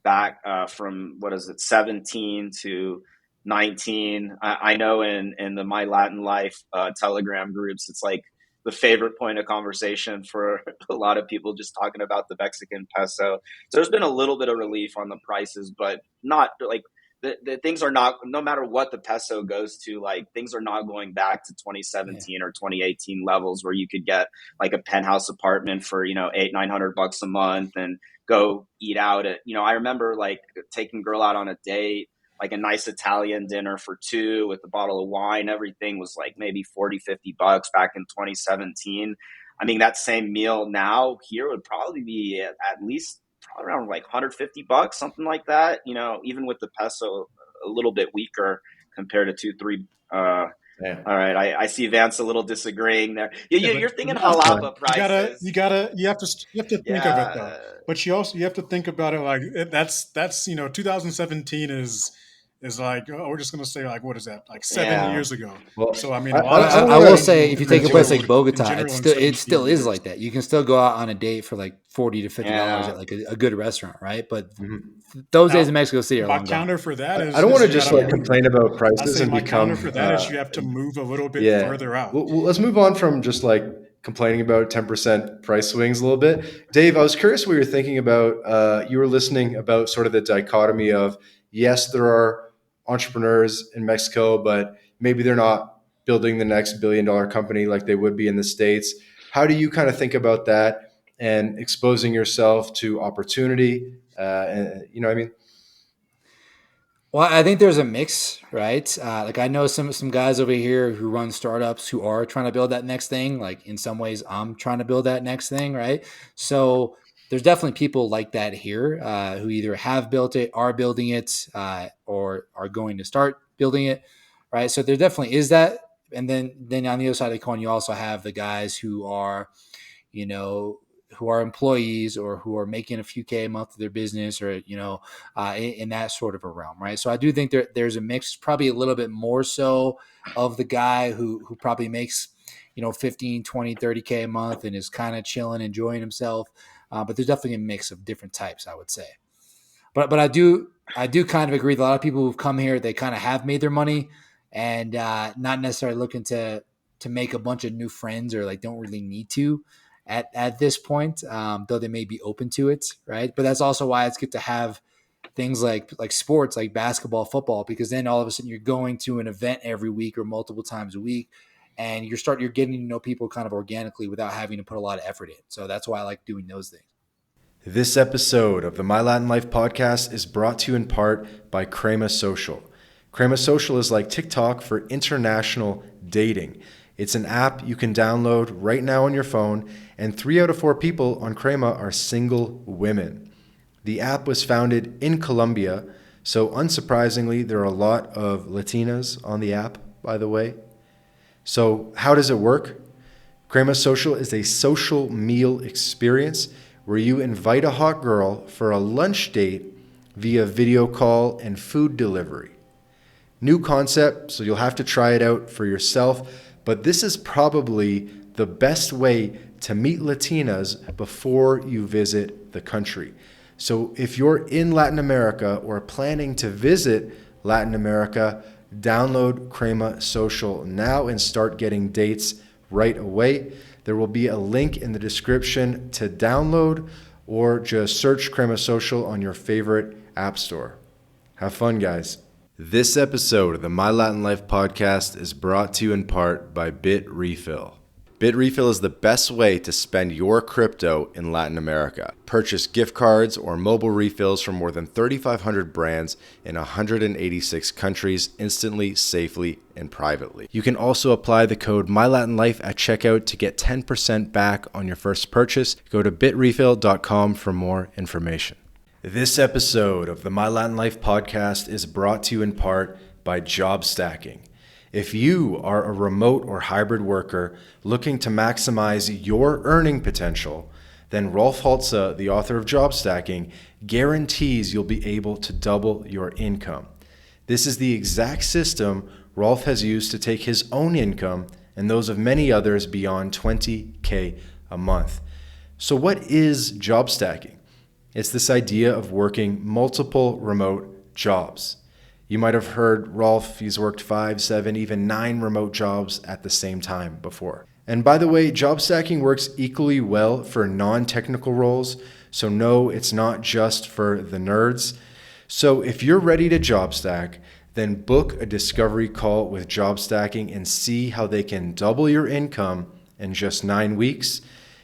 back from, what is it, 17 to 19. I know in the My Latin Life Telegram groups, it's like the favorite point of conversation for a lot of people, just talking about the Mexican peso. So there's been a little bit of relief on the prices, but not like the things are not, no matter what the peso goes to, like things are not going back to Yeah. 2017 or 2018 levels where you could get like a penthouse apartment for, $800-900 a month and go eat out at, I remember like taking a girl out on a date, like a nice Italian dinner for two with a bottle of wine. Everything was like maybe 40-50 bucks back in 2017. I mean, that same meal now here would probably be at least probably around like 150 bucks, something like that, even with the peso a little bit weaker compared to 2-3. Yeah. All right, I see Vance a little disagreeing there. Yeah, but You're thinking That's fine. jalapa prices. you have to think of it though. Yeah, But you have to think about it like that's 2017 is like, we're just gonna say, like, what is that, like, 7 years yeah, ago. Well, So I mean, I, a lot I, of I I, stuff I want has will changed say, in, if you in take a place like Venezuela in Bogota, general in it 17 still is years. like that. You can still go out on a date for like $40 to $50 yeah, at like a good restaurant, right? But mhm. those days in Now, Mexico City are my long gone. counter for that I don't want is to you got just to like yeah. move. complain about I prices say and my counter for become that is you have to move a little bit yeah. further out. Let's move on from just like complaining about 10% price swings a little bit. Dave, I was curious what you were thinking about. You were listening about sort of the dichotomy of, yes, there are entrepreneurs in Mexico, but maybe they're not building the next billion-dollar company like they would be in the States. How do you kind of think about that and exposing yourself to opportunity? And you know what I mean? Well, I think there's a mix, right? Like I know some guys over here who run startups who are trying to build that next thing. Like in some ways, I'm trying to build that next thing, right? So there's definitely people like that here who either have built it, are building it, or are going to start building it, right? So there definitely is that. And then on the other side of the coin, you also have the guys who are, you know, who are employees or who are making a few K a month of their business, or, in that sort of a realm. Right. So I do think there's a mix, probably a little bit more so of the guy who probably makes, 15, 20, 30K a month and is kind of chilling, enjoying himself. But there's definitely a mix of different types, I would say. But I do kind of agree. That a lot of people who've come here, they kind of have made their money, and not necessarily looking to make a bunch of new friends, or like don't really need to at this point, though they may be open to it, right? But that's also why it's good to have things like sports, like basketball, football, because then all of a sudden you're going to an event every week or multiple times a week, and you're getting to know people kind of organically without having to put a lot of effort in. So that's why I like doing those things. This episode of the My Latin Life podcast is brought to you in part by Crema Social. Crema Social is like TikTok for international dating. It's an app you can download right now on your phone, and 3 out of 4 people on Crema are single women. The app was founded in Colombia, so unsurprisingly, there are a lot of Latinas on the app, by the way. So how does it work? Crema Social is a social meal experience where you invite a hot girl for a lunch date via video call and food delivery. New concept, so you'll have to try it out for yourself, but this is probably the best way to meet Latinas before you visit the country. So if you're in Latin America or planning to visit Latin America, download Crema Social now and start getting dates right away. There will be a link in the description to download, or just search Crema Social on your favorite app store. Have fun, guys. This episode of the My Latin Life podcast is brought to you in part by BitRefill. BitRefill is the best way to spend your crypto in Latin America. Purchase gift cards or mobile refills from more than 3,500 brands in 186 countries instantly, safely, and privately. You can also apply the code MyLatinLife at checkout to get 10% back on your first purchase. Go to bitrefill.com for more information. This episode of the My Latin Life podcast is brought to you in part by Job Stacking. If you are a remote or hybrid worker looking to maximize your earning potential, then Rolf Holtze, the author of Job Stacking, guarantees you'll be able to double your income. This is the exact system Rolf has used to take his own income and those of many others beyond 20K a month. So what is job stacking? It's this idea of working multiple remote jobs. You might have heard Rolf, he's worked 5, 7, even 9 remote jobs at the same time before. And by the way, job stacking works equally well for non-technical roles. So no, it's not just for the nerds. So if you're ready to job stack, then book a discovery call with Job Stacking and see how they can double your income in just 9 weeks.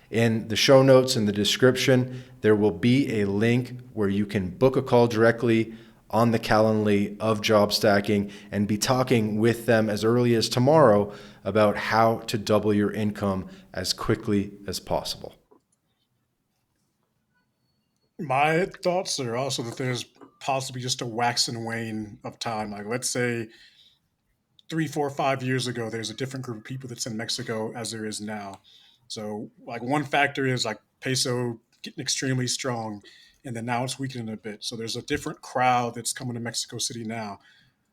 In the show notes in the description, there will be a link where you can book a call directly on the Calendly of Job Stacking and be talking with them as early as tomorrow about how to double your income as quickly as possible. My thoughts are also that there's possibly just a wax and wane of time. Like let's say 3, 4, 5 years ago, there's a different group of people that's in Mexico as there is now. So like one factor is like peso getting extremely strong, and then now it's weakening a bit. So there's a different crowd that's coming to Mexico City now.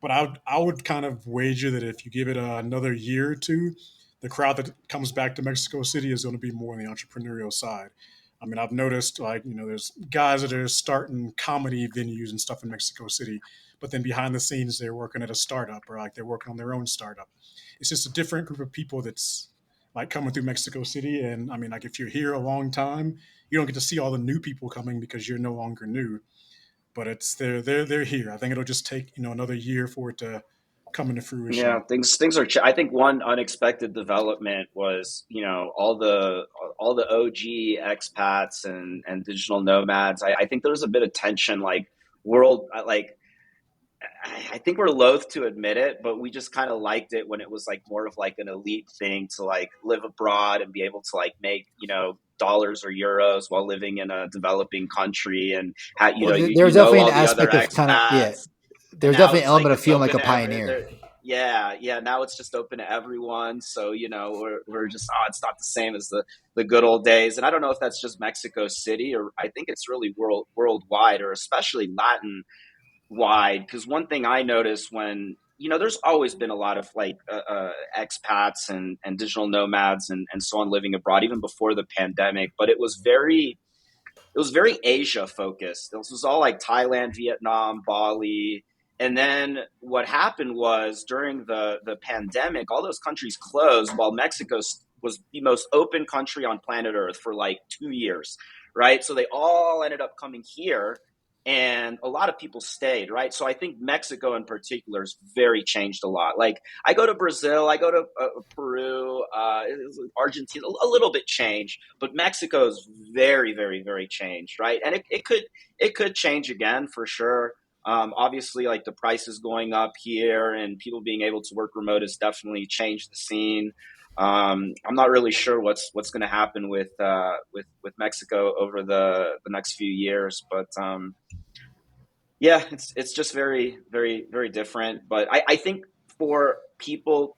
But I would kind of wager that if you give it another year or two, the crowd that comes back to Mexico City is going to be more on the entrepreneurial side. I mean, I've noticed like there's guys that are starting comedy venues and stuff in Mexico City, but then behind the scenes they're working at a startup or like they're working on their own startup. It's just a different group of people that's like coming through Mexico City. And I mean, like if you're here a long time, you don't get to see all the new people coming because you're no longer new. But it's they're here. I think it'll just take another year for it to come into Yeah, fruition. things are. I think one unexpected development was, all the OG expats and digital nomads. I think there was a bit of tension, like world, like I think we're loath to admit it, but we just kind of liked it when it was like more of like an elite thing to like live abroad and be able to like make, dollars or euros while living in a developing country, and Well, you there's know definitely an all the other aspect of kind of, yeah, expats. And there's now definitely an it's like element of it's feeling like open a to every pioneer. yeah, now it's just open to everyone. So, we're just, it's not the same as the good old days. And I don't know if that's just Mexico City, or I think it's really worldwide, or especially Latin wide. Because one thing I noticed when, there's always been a lot of like expats and digital nomads and so on living abroad, even before the pandemic, but it was very Asia focused. This was all like Thailand, Vietnam, Bali. And then what happened was during the pandemic, all those countries closed while Mexico was the most open country on planet Earth for like 2 years, right? So they all ended up coming here, and a lot of people stayed, right? So I think Mexico in particular has very changed a lot. Like I go to Brazil, I go to Peru, Argentina, a little bit changed, but Mexico is very, very, very changed, right? And it could change again for sure. Obviously, like the price is going up here, and people being able to work remote has definitely changed the scene. I'm not really sure what's going to happen with Mexico over the next few years, but yeah, it's just very, very, very different. But I think for people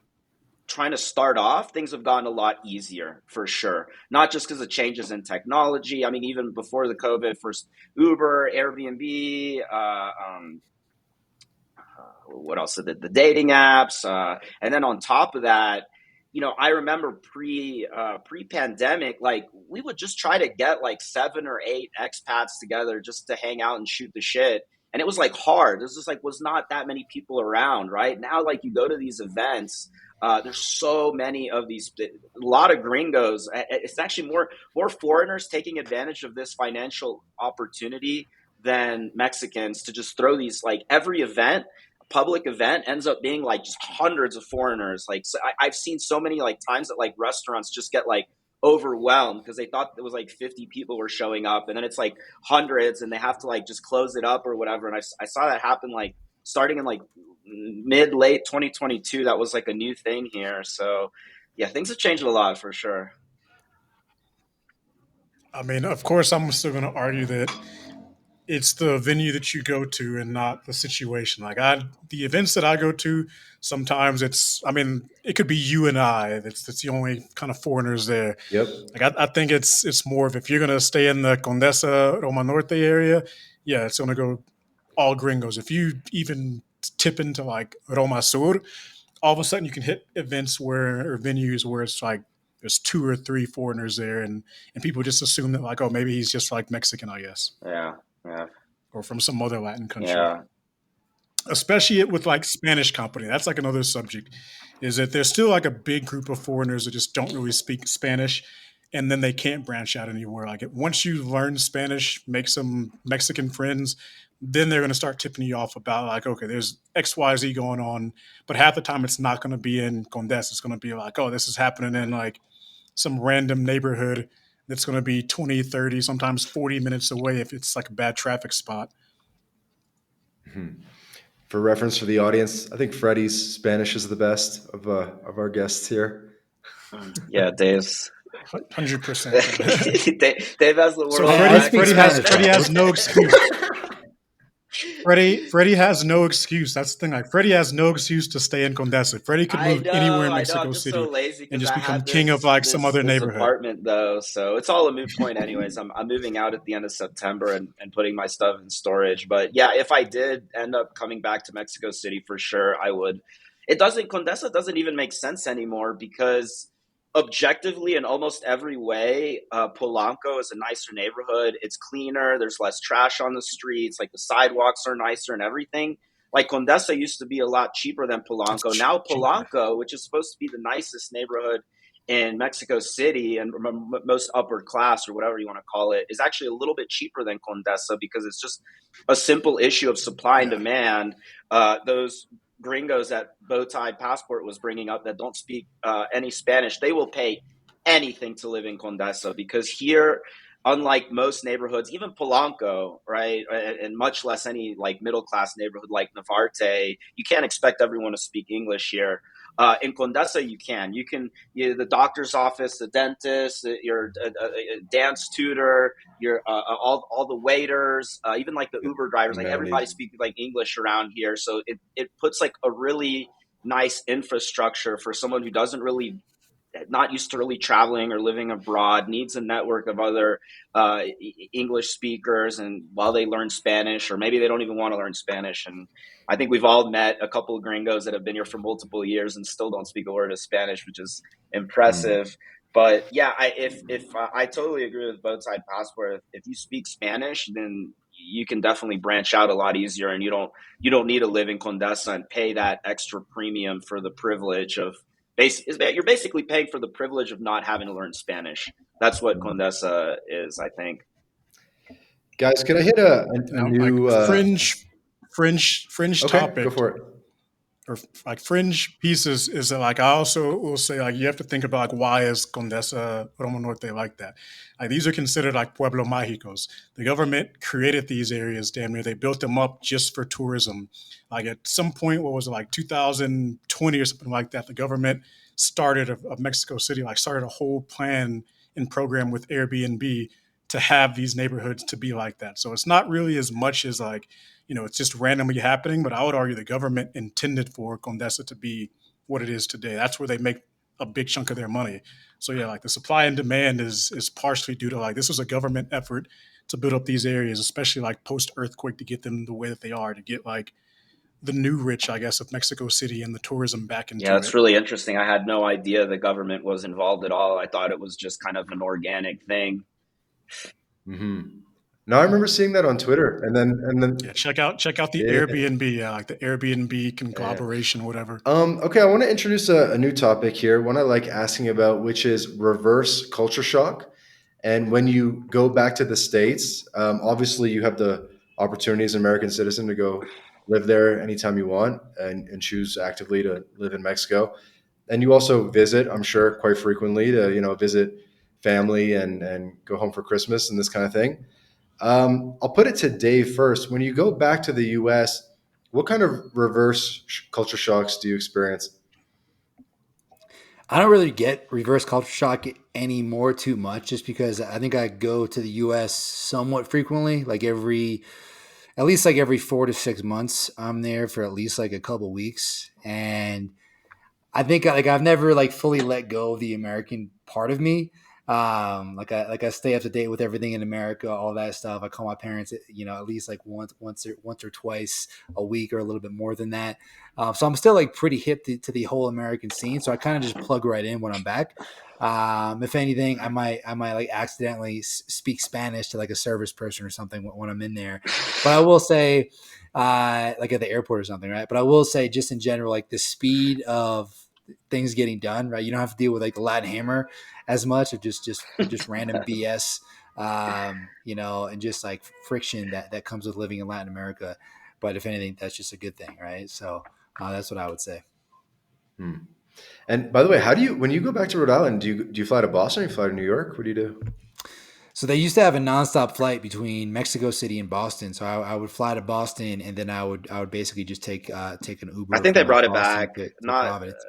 trying to start off, things have gotten a lot easier for sure. Not just because of changes in technology. I mean, even before the COVID, first Uber, Airbnb, what else? The dating apps, and then on top of that, I remember pre pandemic, like we would just try to get like 7 or 8 expats together just to hang out and shoot the shit. And it was like hard. This just like was not that many people around, right? Now, like you go to these events, there's so many of these, a lot of gringos. It's actually more foreigners taking advantage of this financial opportunity than Mexicans to just throw these like every event public event ends up being like just hundreds of foreigners. Like so I've seen so many like times that like restaurants just get like overwhelmed because they thought it was like 50 people were showing up, and then it's like hundreds, and they have to like just close it up or whatever. And I saw that happen like starting in like mid late 2022. That was like a new thing here. So yeah, things have changed a lot for sure. I mean, of course, I'm still going to argue that it's the venue that you go to and not the situation. Like the events that I go to, sometimes I mean, it could be you and I. That's the only kind of foreigners there. Yep. Like I think it's more of if you're gonna stay in the Condesa Roma Norte area, yeah, it's gonna go all gringos. If you even tip into like Roma Sur, all of a sudden you can hit events or venues where it's like there's 2 or 3 foreigners there, and people just assume that like, oh, maybe he's just like Mexican, I guess, Yeah, yeah, or from some other Latin country. yeah. Especially with like Spanish company, that's like another subject. Is that there's still like a big group of foreigners that just don't really speak Spanish, and then they can't branch out anymore. Like once you learn Spanish, make some Mexican friends, then they're going to start tipping you off about like, okay, there's XYZ going on, but half the time it's not going to be in Condes. It's going to be like, oh, this is happening in like some random neighborhood that's going to be 20, 30, sometimes 40 minutes away if it's like a bad traffic spot. For reference for the audience, I think Freddie's Spanish is the best of our guests here. Yeah, Dave's 100%. Dave has the So world. I Freddie speak Spanish, has no excuse. Freddie has no excuse. That's the thing. Like Freddie has no excuse to stay in Condesa. Freddie could move anywhere in I know. I'm Mexico just so City lazy and because just I become had king of like some other this neighborhood. apartment though, so it's all a moot point anyways. I'm moving out at the end of September and putting my stuff in storage. But yeah, if I did end up coming back to Mexico City for sure, I would. It doesn't Condesa doesn't even make sense anymore because objectively in almost every way, Polanco is a nicer neighborhood. It's cleaner. There's less trash on the streets. Like the sidewalks are nicer and everything. Like Condesa used to be a lot cheaper than Polanco. It's Now cheaper. Polanco, which is supposed to be the nicest neighborhood in Mexico City and most upper class or whatever you want to call it, is actually a little bit cheaper than Condesa because it's just a simple issue of supply and Yeah. demand. Those gringos that Bowtie Passport was bringing up that don't speak any Spanish, they will pay anything to live in Condesa because here, unlike most neighborhoods, even Polanco, right, and much less any like middle class neighborhood like Navarte, you can't expect everyone to speak English here. In Condesa, you can. The doctor's office, the dentist, your dance tutor, your all the waiters, even like the Uber drivers, like everybody Amenities. speaks like English around here. So it puts like a really nice infrastructure for someone who doesn't really not used to really traveling or living abroad, needs a network of other English speakers, and while they learn Spanish, or maybe they don't even want to learn Spanish. And I think we've all met a couple of gringos that have been here for multiple years and still don't speak a word of Spanish, which is impressive. But yeah, I totally agree with Bowtie Passport. If you speak Spanish, then you can definitely branch out a lot easier, and you don't need to live in Condesa and pay that extra premium for the privilege of you're basically paying for the privilege of not having to learn Spanish. That's what Condesa is, I think. Guys, can I hit a Now, like new? fringe Okay, go topic for it. or like fringe pieces is that like I also will say like you have to think about like why is Condesa Roma Norte like that? Like these are considered like pueblo mágicos. The government created these areas damn near. They built them up just for tourism. Like at some point, what was it like 2020 or something like that? The government started of Mexico City like started a whole plan and program with Airbnb to have these neighborhoods to be like that. So it's not really as much as like it's just randomly happening. But I would argue the government intended for Condesa to be what it is today. That's where they make a big chunk of their money. So yeah, like the supply and demand is partially due to like this was a government effort to build up these areas, especially like post earthquake, to get them the way that they are, to get like the new rich, I guess, of Mexico City and the tourism back Yeah, into that's it. really interesting. I had no idea the government was involved at all. I thought it was just kind of an organic thing. No, I remember seeing that on Twitter, and then Yeah, check out the yeah. Airbnb, like the Airbnb conglomeration, whatever. Okay, I want to introduce a new topic here, one I like asking about, which is reverse culture shock. And when you go back to the States, obviously you have the opportunity as an American citizen to go live there anytime you want and choose actively to live in Mexico. And you also visit, I'm sure, quite frequently to, visit family and go home for Christmas and this kind of thing. I'll put it to Dave first. When you go back to the US, what kind of reverse culture shocks do you experience? I don't really get reverse culture shock anymore too much, just because I think I go to the U.S. somewhat frequently, like at least like every 4 to 6 months. I'm there for at least like a couple weeks, and I think like I've never like fully let go of the American part of me. Like I stay up to date with everything in America, all that stuff. I call my parents, at least like once or twice a week, or a little bit more than that. So I'm still like pretty hip to the whole American scene. So I kind of just plug right in when I'm back. If anything, I might like accidentally speak Spanish to like a service person or something when I'm in there. But I will say, like at the airport or something, right? But I will say, just in general, like the speed of things getting done, right? You don't have to deal with like the Latin hammer as much, of just random BS, and just like friction that comes with living in Latin America. But if anything, that's just a good thing, right? So that's what I would say. And by the way, when you go back to Rhode Island, do you fly to Boston or you fly to New York? What do you do? So they used to have a nonstop flight between Mexico City and Boston. So I would fly to Boston, and then I would basically just take an I Uber think they from like brought it Boston back. to Not, Providence.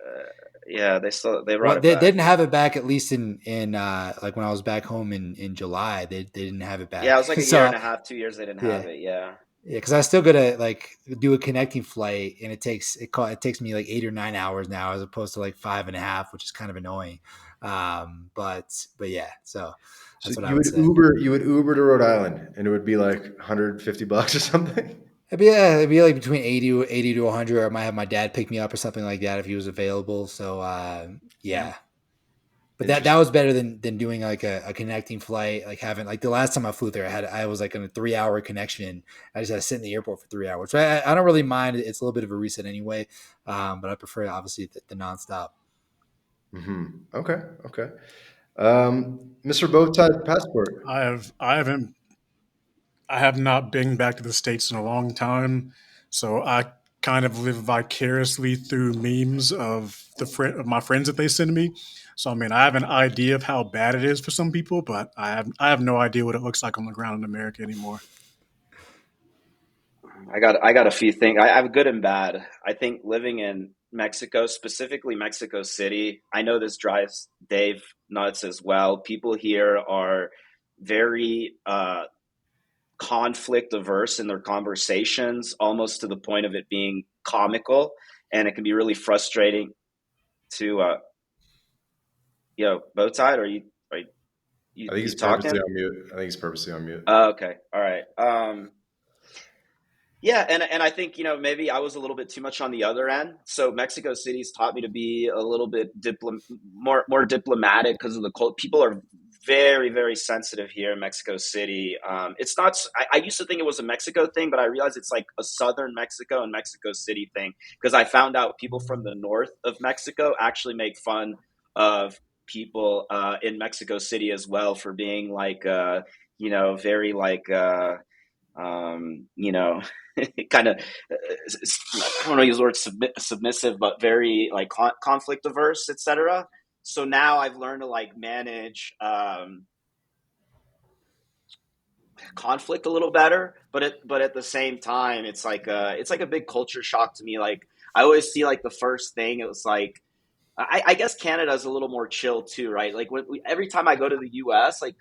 yeah, they brought Well, it they back. didn't have it back, at least in like when I was back home in July. They didn't have it Yeah, it back. was like a year So and a half, 2 years they didn't have yeah, it. Yeah. Yeah, because I still gotta like do a connecting flight, and it takes me like 8 or 9 hours now, as opposed to like 5.5, which is kind of annoying. But yeah, so So that's what I would say. You would Uber to Rhode Island, and it would be like $150 or something. It'd be like between 80 to 100. Or I might have my dad pick me up or something like that if he was available. So yeah, but that was Interesting. better than doing like a connecting flight, like having like the last time I flew there, I was like on a 3 hour connection. I just had to sit in the airport for 3 hours. So I don't really mind. It's a little bit of a reset anyway, but I prefer obviously the nonstop. Okay. Okay. Mr. Bowtie Passport. I have not been back to the States in a long time, so I kind of live vicariously through memes of of my friends that they send me. So I mean, I have an idea of how bad it is for some people, but I have no idea what it looks like on the ground in America anymore. I got a few things. I have good and bad. I think living in Mexico, specifically Mexico City, I know this drives Dave nuts as well. People here are very conflict averse in their conversations, almost to the point of it being comical, and it can be really frustrating to both sides. Are I think he's you purposely talking? on mute. I think he's purposely on mute. Okay, all right. Yeah, and I think maybe I was a little bit too much on the other end. So Mexico City's taught me to be a little bit more diplomatic because of the cult. People are very sensitive here in Mexico City. It's not. I used to think it was a Mexico thing, but I realized it's like a southern Mexico and Mexico City thing because I found out people from the north of Mexico actually make fun of people in Mexico City as well for being like very like. You know, kind of, I don't want to use the word submissive, but very like conflict averse, etc. So now I've learned to like manage conflict a little better, but at the same time, it's like a big culture shock to me. Like I always see like the first thing, it was like I guess Canada's a little more chill too, right? Like every time I go to the U.S., like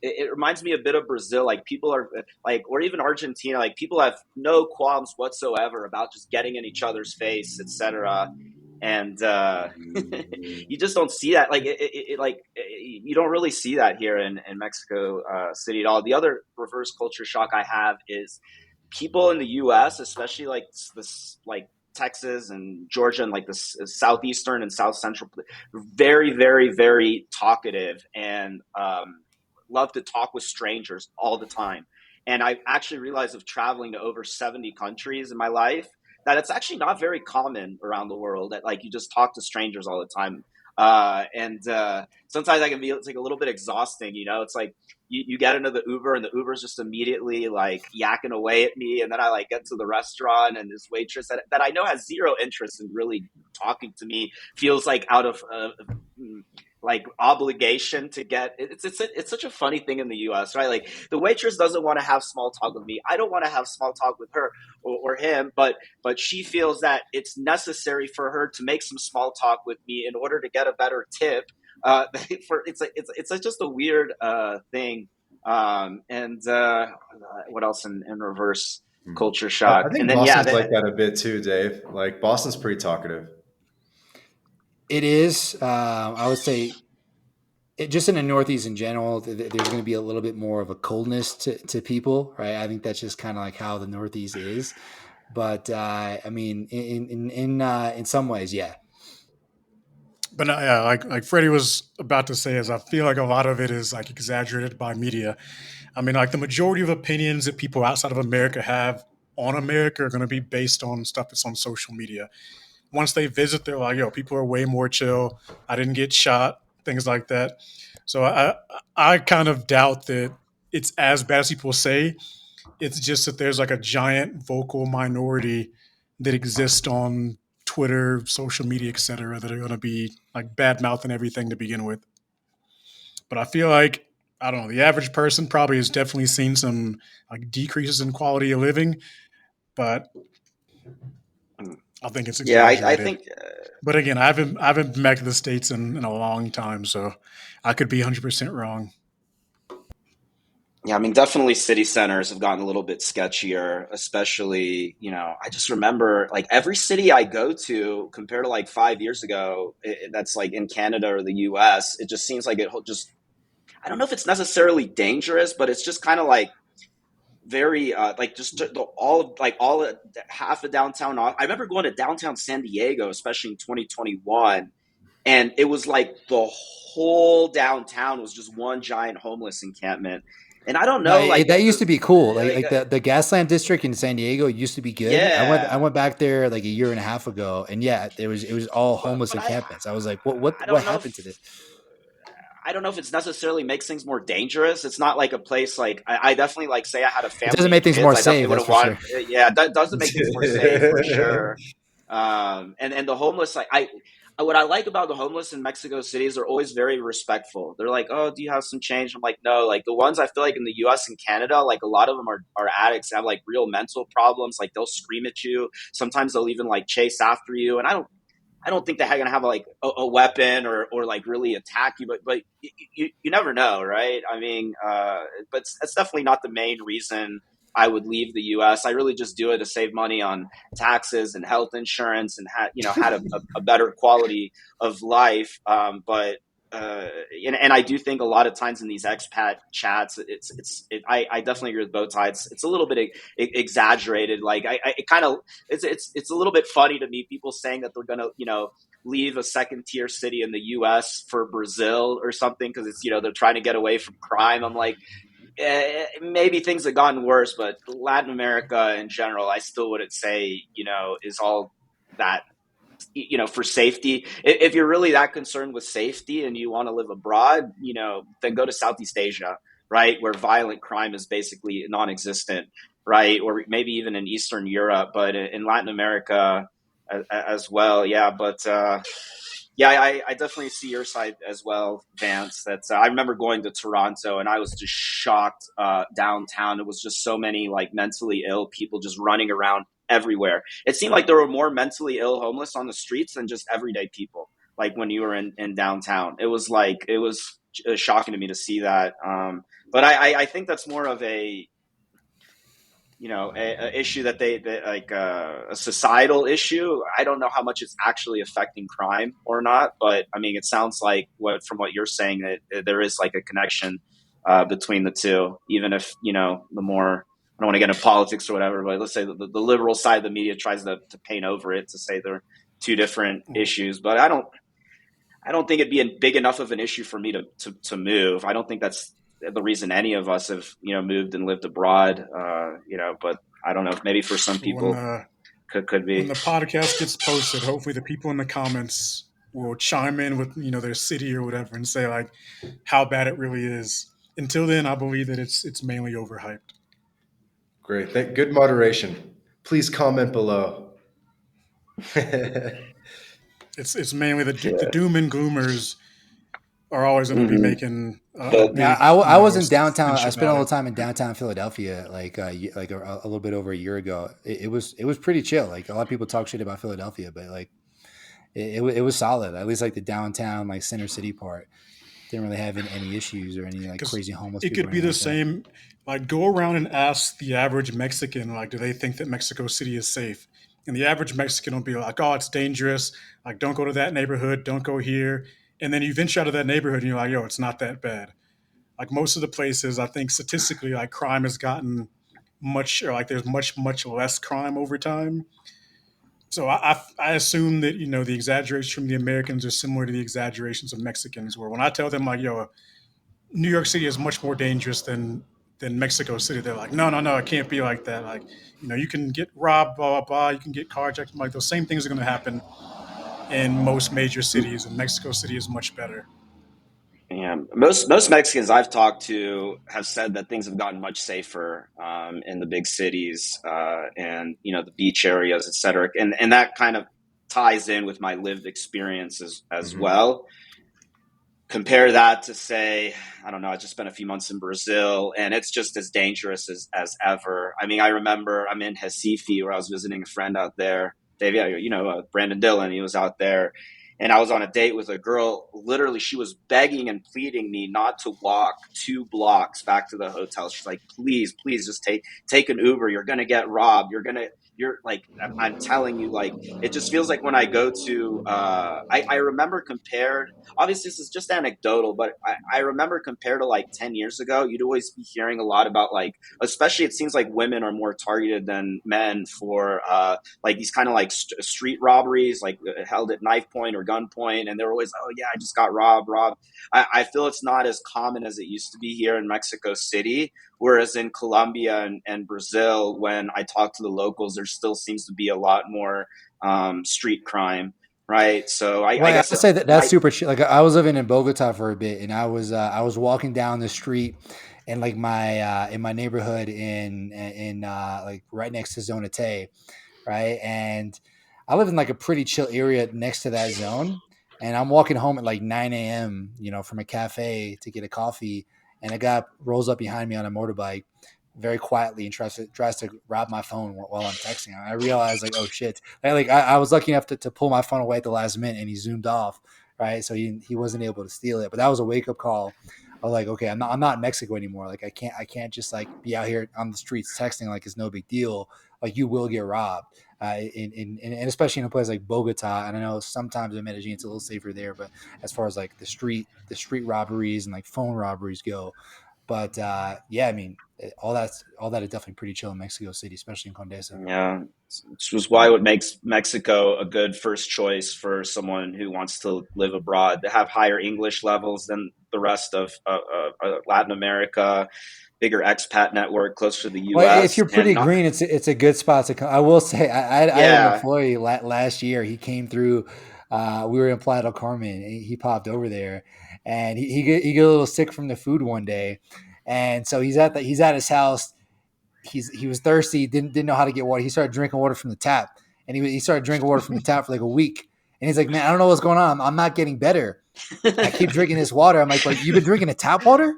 it reminds me a bit of Brazil. Like people are like, or even Argentina. Like people have no qualms whatsoever about just getting in each other's face, etc. And you just don't see that. Like you don't really see that here in Mexico City at all. The other reverse culture shock I have is people in the U.S., especially like this, like Texas and Georgia and like the southeastern and south central, very talkative and love to talk with strangers all the time. And I actually realized of traveling to over 70 countries in my life that it's actually not very common around the world that like you just talk to strangers all the time. And sometimes I can be it's like a little bit exhausting, It's like you get into the Uber and the Uber's just immediately like yakking away at me, and then I like get to the restaurant and this waitress that I know has zero interest in really talking to me feels like out of like obligation to get it's such a funny thing in the US, right? Like the waitress doesn't want to have small talk with me. I don't want to have small talk with her or him, but she feels that it's necessary for her to make some small talk with me in order to get a better tip. For it's just a weird thing. And what else in reverse culture shock? I think And then yeah, Boston's like that a bit too, Dave. Like Boston's pretty talkative. It is. I would say just in the Northeast in general, there's going to be a little bit more of a coldness to people, right? I think that's just kind of like how the Northeast is. But I mean, in some ways, yeah. But yeah, like Freddie was about to say, is I feel like a lot of it is like exaggerated by media. I mean, like the majority of opinions that people outside of America have on America are going to be based on stuff that's on social media. Once they visit, they're like, "Yo, people are way more chill. I didn't get shot," things like that. So I kind of doubt that it's as bad as people say. It's just that there's like a giant vocal minority that exists on Twitter, social media, etc., that are going to be like bad mouthing everything to begin with. But I feel like I don't know. The average person probably has definitely seen some like decreases in quality of living, but I think it's yeah, I exaggerated. think But again, I haven't been back to the states in a long time, so I could be 100% wrong. Yeah, I mean, definitely city centers have gotten a little bit sketchier, especially, I just remember like every city I go to compared to like 5 years ago, that's like in Canada or the US, it just seems like I don't know if it's necessarily dangerous, but it's just kind of like very, like just all of half of downtown. I remember going to downtown San Diego, especially in 2021, and it was like the whole downtown was just one giant homeless encampment. And I don't No, know, like that used to be cool. like The Gaslamp district in San Diego used to be good. I yeah, went back there like a year and a half ago, and yeah, it was all homeless but encampments. I was like, I what don't know happened to if this? I don't know if it's necessarily makes things more dangerous. It's not like a place like I definitely like say I had a It doesn't family and make things kids. more I definitely safe, would that's have for wanted. sure. Yeah, that doesn't make things more safe for sure. And the homeless, like what I like about the homeless in Mexico City is they're always very respectful. They're like, "Oh, do you have some change?" I'm like, "No." Like the ones I feel like in the U.S. and Canada, like a lot of them are addicts, have like real mental problems. Like they'll scream at you. Sometimes they'll even like chase after you. And I don't think they're going to have like a weapon or like really attack you, but you never know, right? I mean, but that's definitely not the main reason I would leave the U.S. I really just do it to save money on taxes and health insurance and had a better quality of life. But and I do think a lot of times in these expat chats, I definitely agree with bow tie. It's a little bit exaggerated. Like it kind of it's a little bit funny to me people saying that they're gonna leave a second tier city in the U.S. for Brazil or something because it's they're trying to get away from crime. I'm like, maybe things have gotten worse, but Latin America in general, I still wouldn't say is all that for safety. If you're really that concerned with safety and you want to live abroad, then go to Southeast Asia, right, where violent crime is basically non-existent, right, or maybe even in Eastern Europe, but in Latin America as well. Yeah, but yeah, I definitely see your side as well, Vance. That's I remember going to Toronto and I was just shocked downtown. It was just so many like mentally ill people just running around everywhere. It seemed like there were more mentally ill homeless on the streets than just everyday people. Like when you were in downtown, it was shocking to me to see that. But I think that's more of a a issue that like a societal issue. I don't know how much it's actually affecting crime or not, but I mean, it sounds like from what you're saying that there is like a connection between the two, even if the more. I don't want to get into politics or whatever, but let's say the liberal side of the media tries to paint over it to say they're two different issues. But I don't think it'd be big enough of an issue for me to move. I don't think that's the reason any of us have moved and lived abroad. But I don't know. Maybe for some So when people could when be. the podcast gets posted, hopefully the people in the comments will chime in with their city or whatever and say like how bad it really is. Until then, I believe that it's mainly overhyped. Great. Good moderation. Please comment below. It's mainly the Yeah. doom and gloomers are always going to be Mm-hmm. making a But Yeah, big I was in downtown. stench I spent about all it. the time in downtown Philadelphia, like a little bit over a year ago. It was pretty chill. Like a lot of people talk shit about Philadelphia, but like it was solid. At least like the downtown, like center city part, didn't really have any issues or any like Because crazy homeless it people could or be anything the like that. same. Like, go around and ask the average Mexican, like, do they think that Mexico City is safe? And the average Mexican will be like, oh, it's dangerous. Like, don't go to that neighborhood. Don't go here. And then you venture out of that neighborhood and you're like, yo, it's not that bad. Like, most of the places, I think statistically, like, crime has gotten much, or like, there's much less crime over time. So I assume that, the exaggerations from the Americans are similar to the exaggerations of Mexicans, where when I tell them, like, yo, New York City is much more dangerous than Mexico City. They're like, no, no, no, it can't be like that. Like, you can get robbed, blah blah blah. You can get carjacked. Like those same things are going to happen in most major cities, and Mexico City is much better. Yeah, most Mexicans I've talked to have said that things have gotten much safer in the big cities and the beach areas, et cetera, and that kind of ties in with my lived experiences as Mhm. well. Compare that to say, I don't know, I just spent a few months in Brazil and it's just as dangerous as ever. I mean, I remember I'm in Recife where I was visiting a friend out there. Dave, yeah, Brandon Dillon, he was out there. and I was on a date with a girl. Literally, she was begging and pleading me not to walk 2 blocks back to the hotel. She's like, please, please just take an Uber. You're going to get robbed. You're like, I'm telling you, like, it just feels like when I go to, I remember compared, obviously this is just anecdotal, but I remember compared to like 10 years ago, you'd always be hearing a lot about like, especially it seems like women are more targeted than men for, like these kind of like street robberies, like held at knife point or gunpoint. And they're always, oh yeah, I just got robbed. I feel it's not as common as it used to be here in Mexico City. Whereas in Colombia and Brazil, when I talk to the locals, there still seems to be a lot more street crime, right? So I Well, guess I say that that's super chill. Like I was living in Bogota for a bit, and I was walking down the street, and like my in my neighborhood in like right next to Zona Te, right? And I live in like a pretty chill area next to that zone. And I'm walking home at like 9 a.m., from a cafe to get a coffee. And a guy rolls up behind me on a motorbike very quietly and tries to rob my phone while I'm texting him. I realized like, oh shit. I was lucky enough to pull my phone away at the last minute and he zoomed off. Right. So he wasn't able to steal it. But that was a wake up call. I was like, okay, I'm not in Mexico anymore. Like I can't just like be out here on the streets texting like it's no big deal. Like you will get robbed. And especially in a place like Bogota, and I know sometimes in Medellin it's a little safer there, but as far as like the street robberies and like phone robberies go, but yeah, I mean all that is definitely pretty chill in Mexico City, especially in Condesa. Yeah, which was why what makes Mexico a good first choice for someone who wants to live abroad. They have higher English levels than the rest of Latin America, bigger expat network closer to the Well, if U.S. you're and pretty not. green, it's a good spot to come. I will say, I had an Yeah, employee last year. He came through. We were in Playa del Carmen. He popped over there, and he get a little sick from the food one day, and so he's at his house. He was thirsty. Didn't know how to get water. He started drinking water from the tap, and he started drinking water from the tap for like a week. And he's like, man, I don't know what's going on. I'm not getting better. I keep drinking this water. I'm like, but you've been drinking the tap water?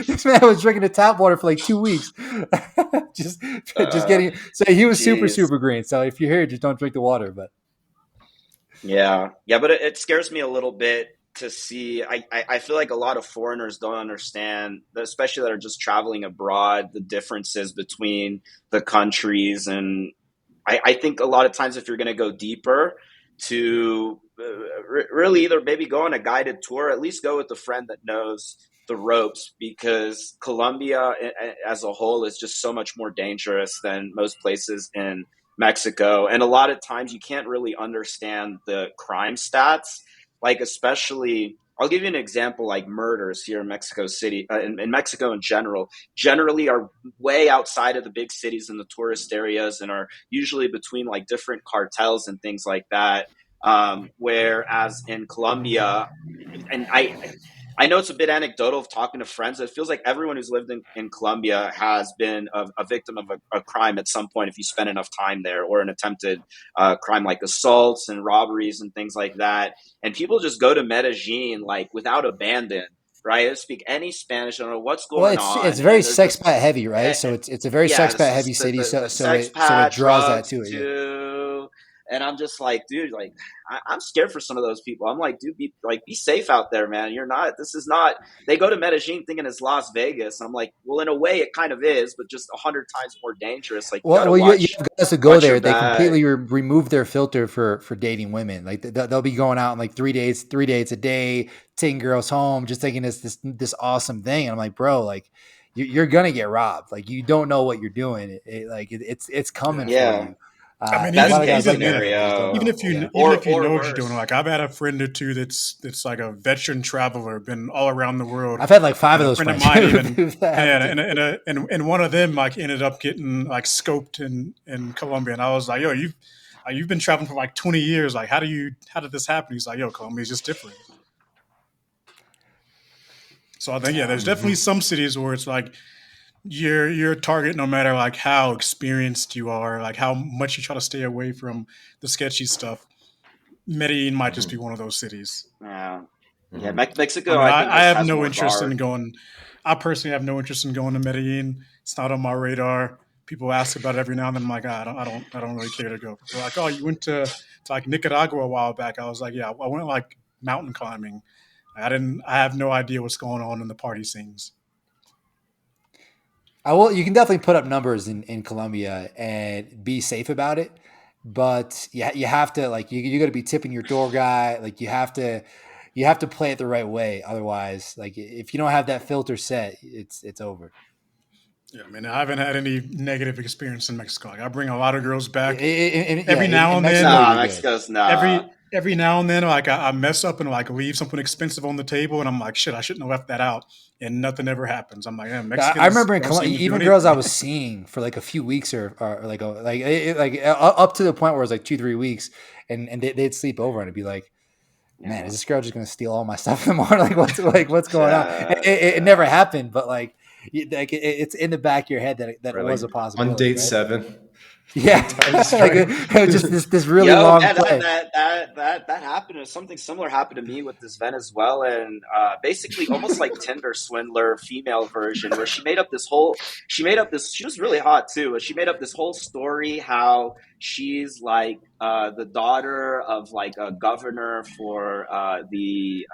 This man was drinking the tap water for like 2 weeks. just just uh, getting so he was super, geez. super green. So if you're here, just don't drink the water. But Yeah, but it scares me a little bit to see. I feel like a lot of foreigners don't understand, especially that are just traveling abroad, the differences between the countries. And I think a lot of times if you're going to go deeper to really either maybe go on a guided tour, at least go with a friend that knows the ropes, because Colombia as a whole is just so much more dangerous than most places in Mexico. And a lot of times you can't really understand the crime stats, like especially I'll give you an example, like murders here in Mexico City, in Mexico in generally are way outside of the big cities and the tourist areas and are usually between like different cartels and things like that. Whereas in Colombia, and I know it's a bit anecdotal of talking to friends. It feels like everyone who's lived in Colombia has been a victim of a crime at some point if you spend enough time there, or an attempted crime like assaults and robberies and things like that. And people just go to Medellin like without abandon, right? They speak any Spanish. I don't know what's well, going it's on, very and they're just sexpat heavy, right? eh, So it's a very yeah, sexpat it's heavy just city. the So sex it pad, draws that drugs to it. Yeah. too. And I'm just like, dude, like I'm scared for some of those people. I'm like, dude, be safe out there, man. You're not. This is not. They go to Medellin thinking it's Las Vegas. I'm like, well, in a way, it kind of is, but just 100 times more dangerous. Like you got to You have guys who go watch your there. They back. completely remove their filter for dating women. Like they'll be going out on like 3 dates a day, taking girls home, just thinking this awesome thing. And I'm like, bro, like you're gonna get robbed. Like you don't know what you're doing. It's coming Yeah. for Yeah, you. I mean, A best lot of case guys like me, man, they just don't scenario, know. Yeah. even if you or know what you're doing, worse. like I've had a friend or two that's like a veteran traveler, been all around the world, I've had like five and of a those friend of friends mine even, who that happened to. and one of them like ended up getting like scoped in Colombia, and I was like, yo, you've been traveling for like 20 years, like how did this happen? He's like, yo, Colombia's just different. So I think yeah, there's definitely Mhm. some cities where it's like you're a target no matter like how experienced you are, like how much you try to stay away from the sketchy stuff. Medellin might just be Mhm. one of those cities. Yeah, yeah. Mhm. I Mexico, mean, I think I have has no more interest in guard. going. I personally have no interest in going to Medellin. It's not on my radar. people ask about it every now and then. I'm like, I don't really care to go. People are like, oh, you went to like Nicaragua a while back. I was like, yeah, I went like mountain climbing. I have no idea what's going on in the party scenes. You can definitely put up numbers in Colombia and be safe about it. But you have to like you got to be tipping your tour guy. Like you have to play it the right way. Otherwise, like if you don't have that filter set, it's over. Yeah, I mean, I haven't had any negative experience in Mexico. Like, I bring a lot of girls back every Yeah, now in and Mexico, then. Nah, you're good. Mexico's nah. Every now and then, like I mess up and like leave something expensive on the table, and I'm like, shit, I shouldn't have left that out, and nothing ever happens. I'm like, yeah, I Mexicans remember in don't Colombia, seem to do even girls I anything. was seeing for like a few weeks or up to the point where it was like 2-3 weeks, and they'd sleep over and it'd be like, man, Yeah. is this girl just gonna steal all my stuff in the morning? What's going on? It never Yeah. happened, but like it's in the back of your head that it Right, was like a on possibility, date right? 7. Yeah, Times like right. it was just this really Yo, long man, play. that happened. Something similar happened to me with this Venezuelan, basically almost like Tinder swindler female version, where she was really hot too, but she made up this whole story how she's like the daughter of like a governor for the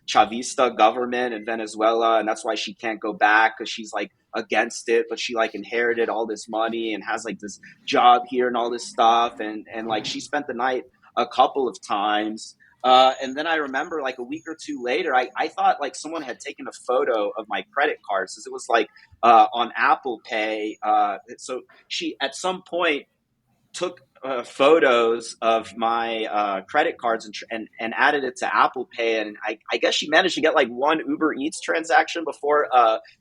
Chavista government in Venezuela, and that's why she can't go back because she's like against it, but she like inherited all this money and has like this job here and all this stuff, and like she spent the night a couple of times. And then I remember like a week or two later, I thought like someone had taken a photo of my credit cards because it was like on Apple Pay. So she at some point took photos of my credit cards and added it to Apple Pay, and I guess she managed to get like one Uber Eats transaction before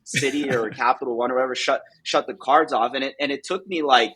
City or Capital One or whatever shut the cards off, and it took me like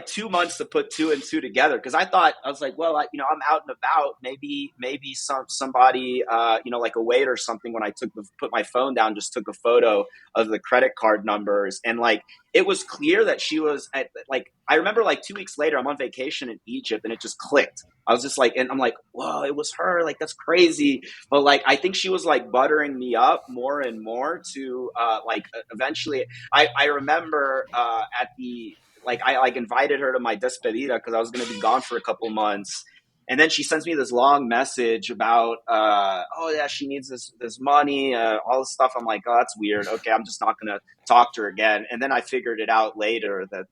2 months to put two and two together because I was like, well, I'm out and about. Maybe somebody, like a waiter or something. When I put my phone down, just took a photo of the credit card numbers, and like it was clear that she was at like. I remember like 2 weeks later, I'm on vacation in Egypt, and it just clicked. I was just like, and I'm like, whoa, it was her. Like that's crazy. But like, I think she was like buttering me up more and more to like eventually. I remember at the like I like invited her to my despedida because I was going to be gone for a couple months. And then she sends me this long message about, oh yeah, she needs this money, all this stuff. I'm like, oh, that's weird. Okay, I'm just not gonna talk to her again. And then I figured it out later that,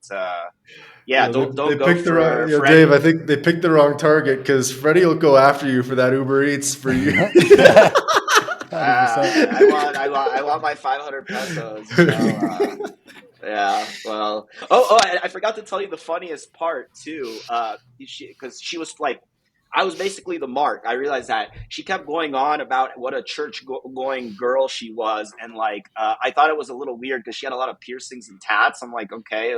yeah, Yo, they don't go picked the wrong. Yo, for Dave, any. I think they picked the wrong target because Freddie will go after you for that Uber Eats for you. 100%. I want my 500 pesos. So, yeah, well, I forgot to tell you the funniest part too. Because she was like, I was basically the mark. I realized that she kept going on about what a church going girl she was, and like, I thought it was a little weird because she had a lot of piercings and tats. I'm like, okay,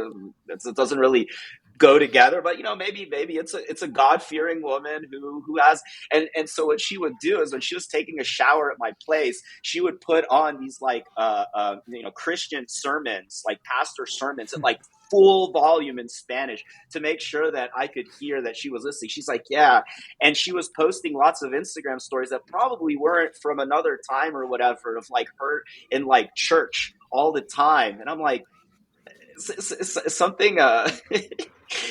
it doesn't really go together, but maybe it's a God fearing woman who has and so what she would do is when she was taking a shower at my place, she would put on these like Christian sermons, like pastor sermons at like full volume in Spanish to make sure that I could hear that she was listening. She's like, yeah. And she was posting lots of Instagram stories that probably weren't from another time or whatever of like her in like church all the time. And I'm like, something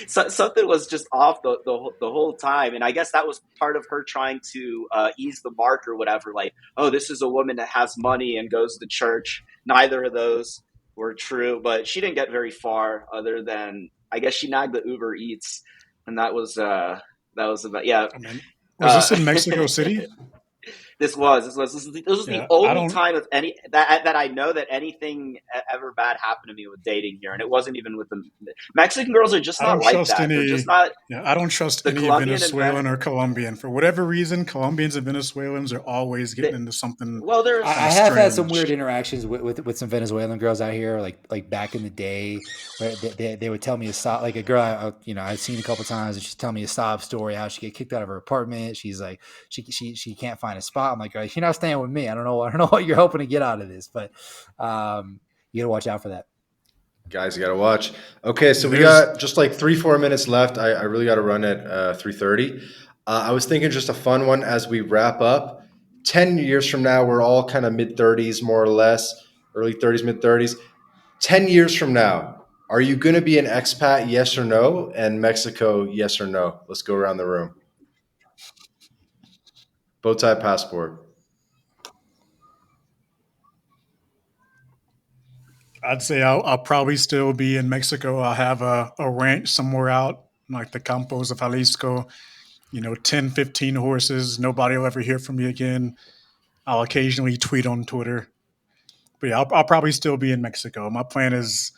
something was just off the whole time, and I guess that was part of her trying to ease the mark or whatever, like, oh, this is a woman that has money and goes to church. Neither of those were true, but she didn't get very far other than I guess she nagged the Uber Eats, and that was about, yeah. I mean, was uh, this in Mexico City? This was the Yeah, I only don't. time of any that I know that anything ever bad happened to me with dating here, and it wasn't even with the Mexican girls are just I not don't like trust that. They're any. just not Yeah, I don't trust the any Colombian and Venezuelan or Colombian. For whatever reason, Colombians and Venezuelans are always getting the, into something well, I kind of have had some weird strange. interactions with some Venezuelan girls out here, like back in the day, where they would tell me a sob, like a girl I've seen a couple times, and she's telling me a sob story how she get kicked out of her apartment. She's like she can't find a spot. I'm like, you're not staying with me. I don't know what you're hoping to get out of this, but you got to watch out for that. Guys, you got to watch. Okay, so Yeah, we there's. got just like 3-4 minutes left. I really got to run at 3:30. I was thinking just a fun one as we wrap up. 10 years from now, we're all kind of mid 30s, more or less, early 30s, mid 30s. 10 years from now, Are you going to be an expat, yes or no? And Mexico, yes or no? Let's go around the room. Bow tie passport. I'd say I'll probably still be in Mexico. I'll have a ranch somewhere out, like the Campos of Jalisco, 10, 15 horses. Nobody will ever hear from me again. I'll occasionally tweet on Twitter. But yeah, I'll probably still be in Mexico. My plan is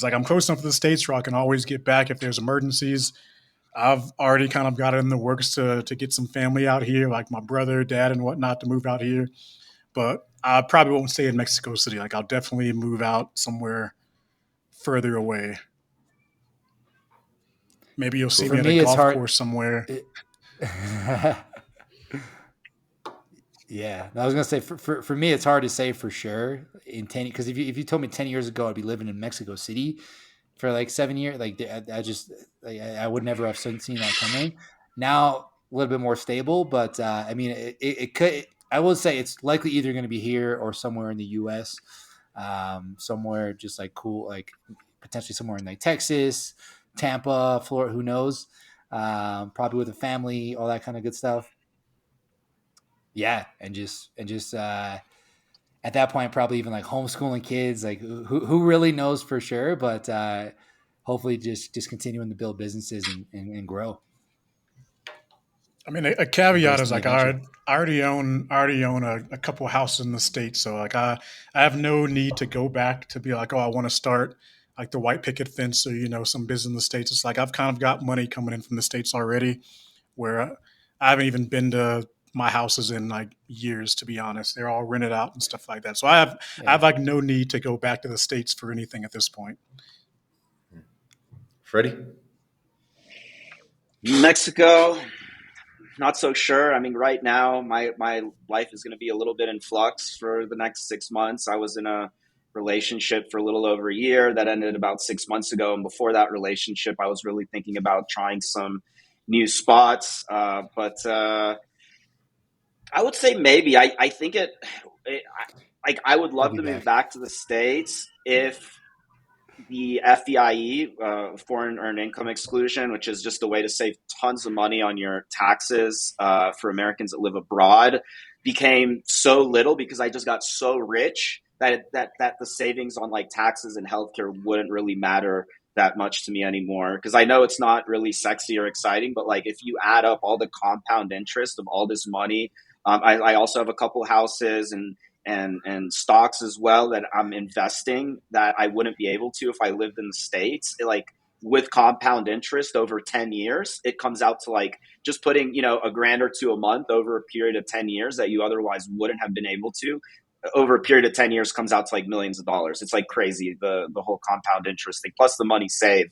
like I'm close enough to the States where I can always get back if there's emergencies. I've already kind of got it in the works to get some family out here, like my brother, dad, and whatnot, to move out here. But I probably won't stay in Mexico City. Like I'll definitely move out somewhere further away. Maybe you'll see me at a golf course somewhere. Yeah, I was gonna say for me, it's hard to say for sure in 10, because if you told me 10 years ago I'd be living in Mexico City for like 7 years, like I just like, I would never have seen that coming. Now a little bit more stable, but I mean it could. I will say it's likely either going to be here or somewhere in the U.S. Somewhere just like cool, like potentially somewhere in like Texas, Tampa, Florida, who knows? Probably with a family, all that kind of good stuff. Yeah, and just at that point, probably even like homeschooling kids. Like who really knows for sure? But hopefully, just continuing to build businesses and grow. I mean, a caveat is like I already own a couple houses in the States, so like I have no need to go back to be like, oh, I want to start like the white picket fence or some business in the States. It's like I've kind of got money coming in from the States already, where I haven't even been to my houses in like years, to be honest. They're all rented out and stuff like that. So I have like no need to go back to the States for anything at this point. Freddie? Mexico, not so sure. I mean, right now my life is going to be a little bit in flux for the next 6 months. I was in a relationship for a little over a year that ended about 6 months ago. And before that relationship, I was really thinking about trying some new spots. But I would say maybe. I think I would love to move back to the States if the FEIE, foreign earned income exclusion, which is just a way to save tons of money on your taxes for Americans that live abroad, became so little because I just got so rich that the savings on like taxes and healthcare wouldn't really matter that much to me anymore. Because I know it's not really sexy or exciting, but like if you add up all the compound interest of all this money, I also have a couple houses and stocks as well that I'm investing that I wouldn't be able to if I lived in the States. Like with compound interest over 10 years, it comes out to like just putting, $1,000 or $2,000 a month over a period of 10 years that you otherwise wouldn't have been able to. Over a period of 10 years comes out to like millions of dollars. It's like crazy, the whole compound interest thing, plus the money saved,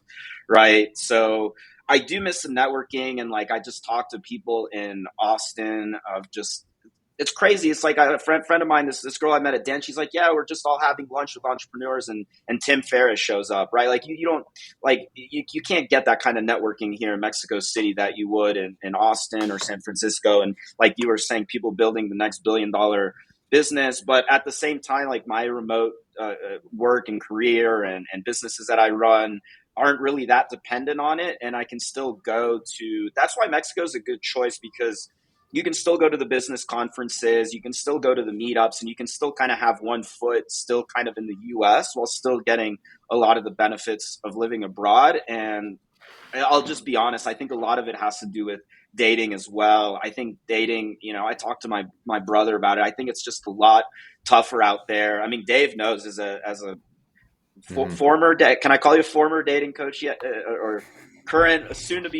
right? So I do miss the networking. And like, I just talked to people in Austin of just, it's crazy. It's like a friend of mine, this girl I met at Den, she's like, yeah, we're just all having lunch with entrepreneurs and Tim Ferriss shows up, right? Like you don't like, you can't get that kind of networking here in Mexico City that you would in Austin or San Francisco. And like you were saying, people building the next $1 billion business. But at the same time, like my remote work and career and businesses that I run aren't really that dependent on it. And I can still go to, that's why Mexico is a good choice, because you can still go to the business conferences, you can still go to the meetups, and you can still kind of have one foot still kind of in the US while still getting a lot of the benefits of living abroad. And I'll just be honest, I think a lot of it has to do with dating as well. I think dating, I talked to my brother about it. I think it's just a lot tougher out there. I mean, Dave knows as a former, can I call you a former dating coach yet, or current, soon to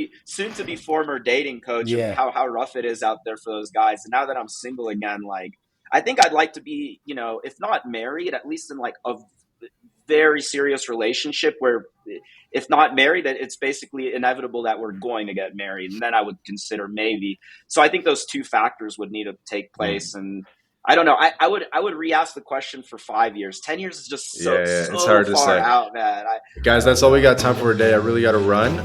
be former dating coach, of how rough it is out there for those guys. And now that I'm single again, like I think I'd like to be, if not married, at least in like a very serious relationship where, if not married, that it's basically inevitable that we're going to get married, and then I would consider maybe. So I think those two factors would need to take place. And I don't know. I would re-ask the question for 5 years. 10 years is just so it's hard to say. Out, man. Guys, that's all we got time for today. I really got to run.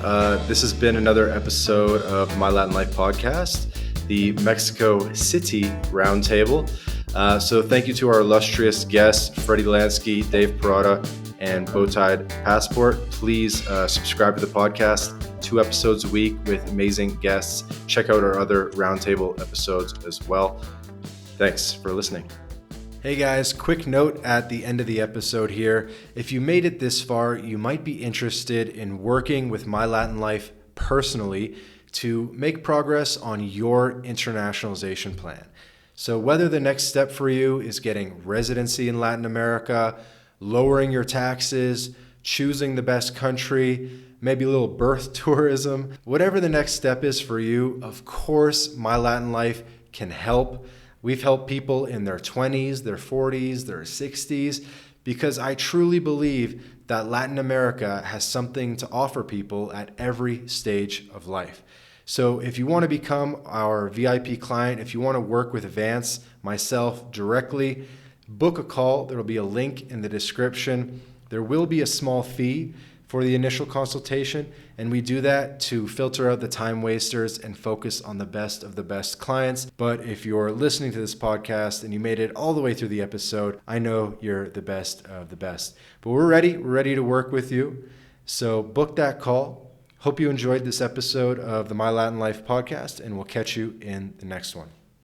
This has been another episode of My Latin Life podcast, the Mexico City Roundtable. So thank you to our illustrious guests, Freddie Lansky, Dave Parada, and Bowtied Passport. Please subscribe to the podcast. 2 episodes a week with amazing guests. Check out our other Roundtable episodes as well. Thanks for listening. Hey guys, quick note at the end of the episode here. If you made it this far, you might be interested in working with My Latin Life personally to make progress on your internationalization plan. So whether the next step for you is getting residency in Latin America, lowering your taxes, choosing the best country, maybe a little birth tourism, whatever the next step is for you, of course, My Latin Life can help. We've helped people in their 20s, their 40s, their 60s, because I truly believe that Latin America has something to offer people at every stage of life. So if you want to become our VIP client, if you want to work with Vance, myself directly, book a call. There will be a link in the description. There will be a small fee for the initial consultation, and we do that to filter out the time wasters and focus on the best of the best clients. But if you're listening to this podcast and you made it all the way through the episode, I know you're the best of the best. But we're ready to work with you. So book that call. Hope you enjoyed this episode of the My Latin Life podcast, and we'll catch you in the next one.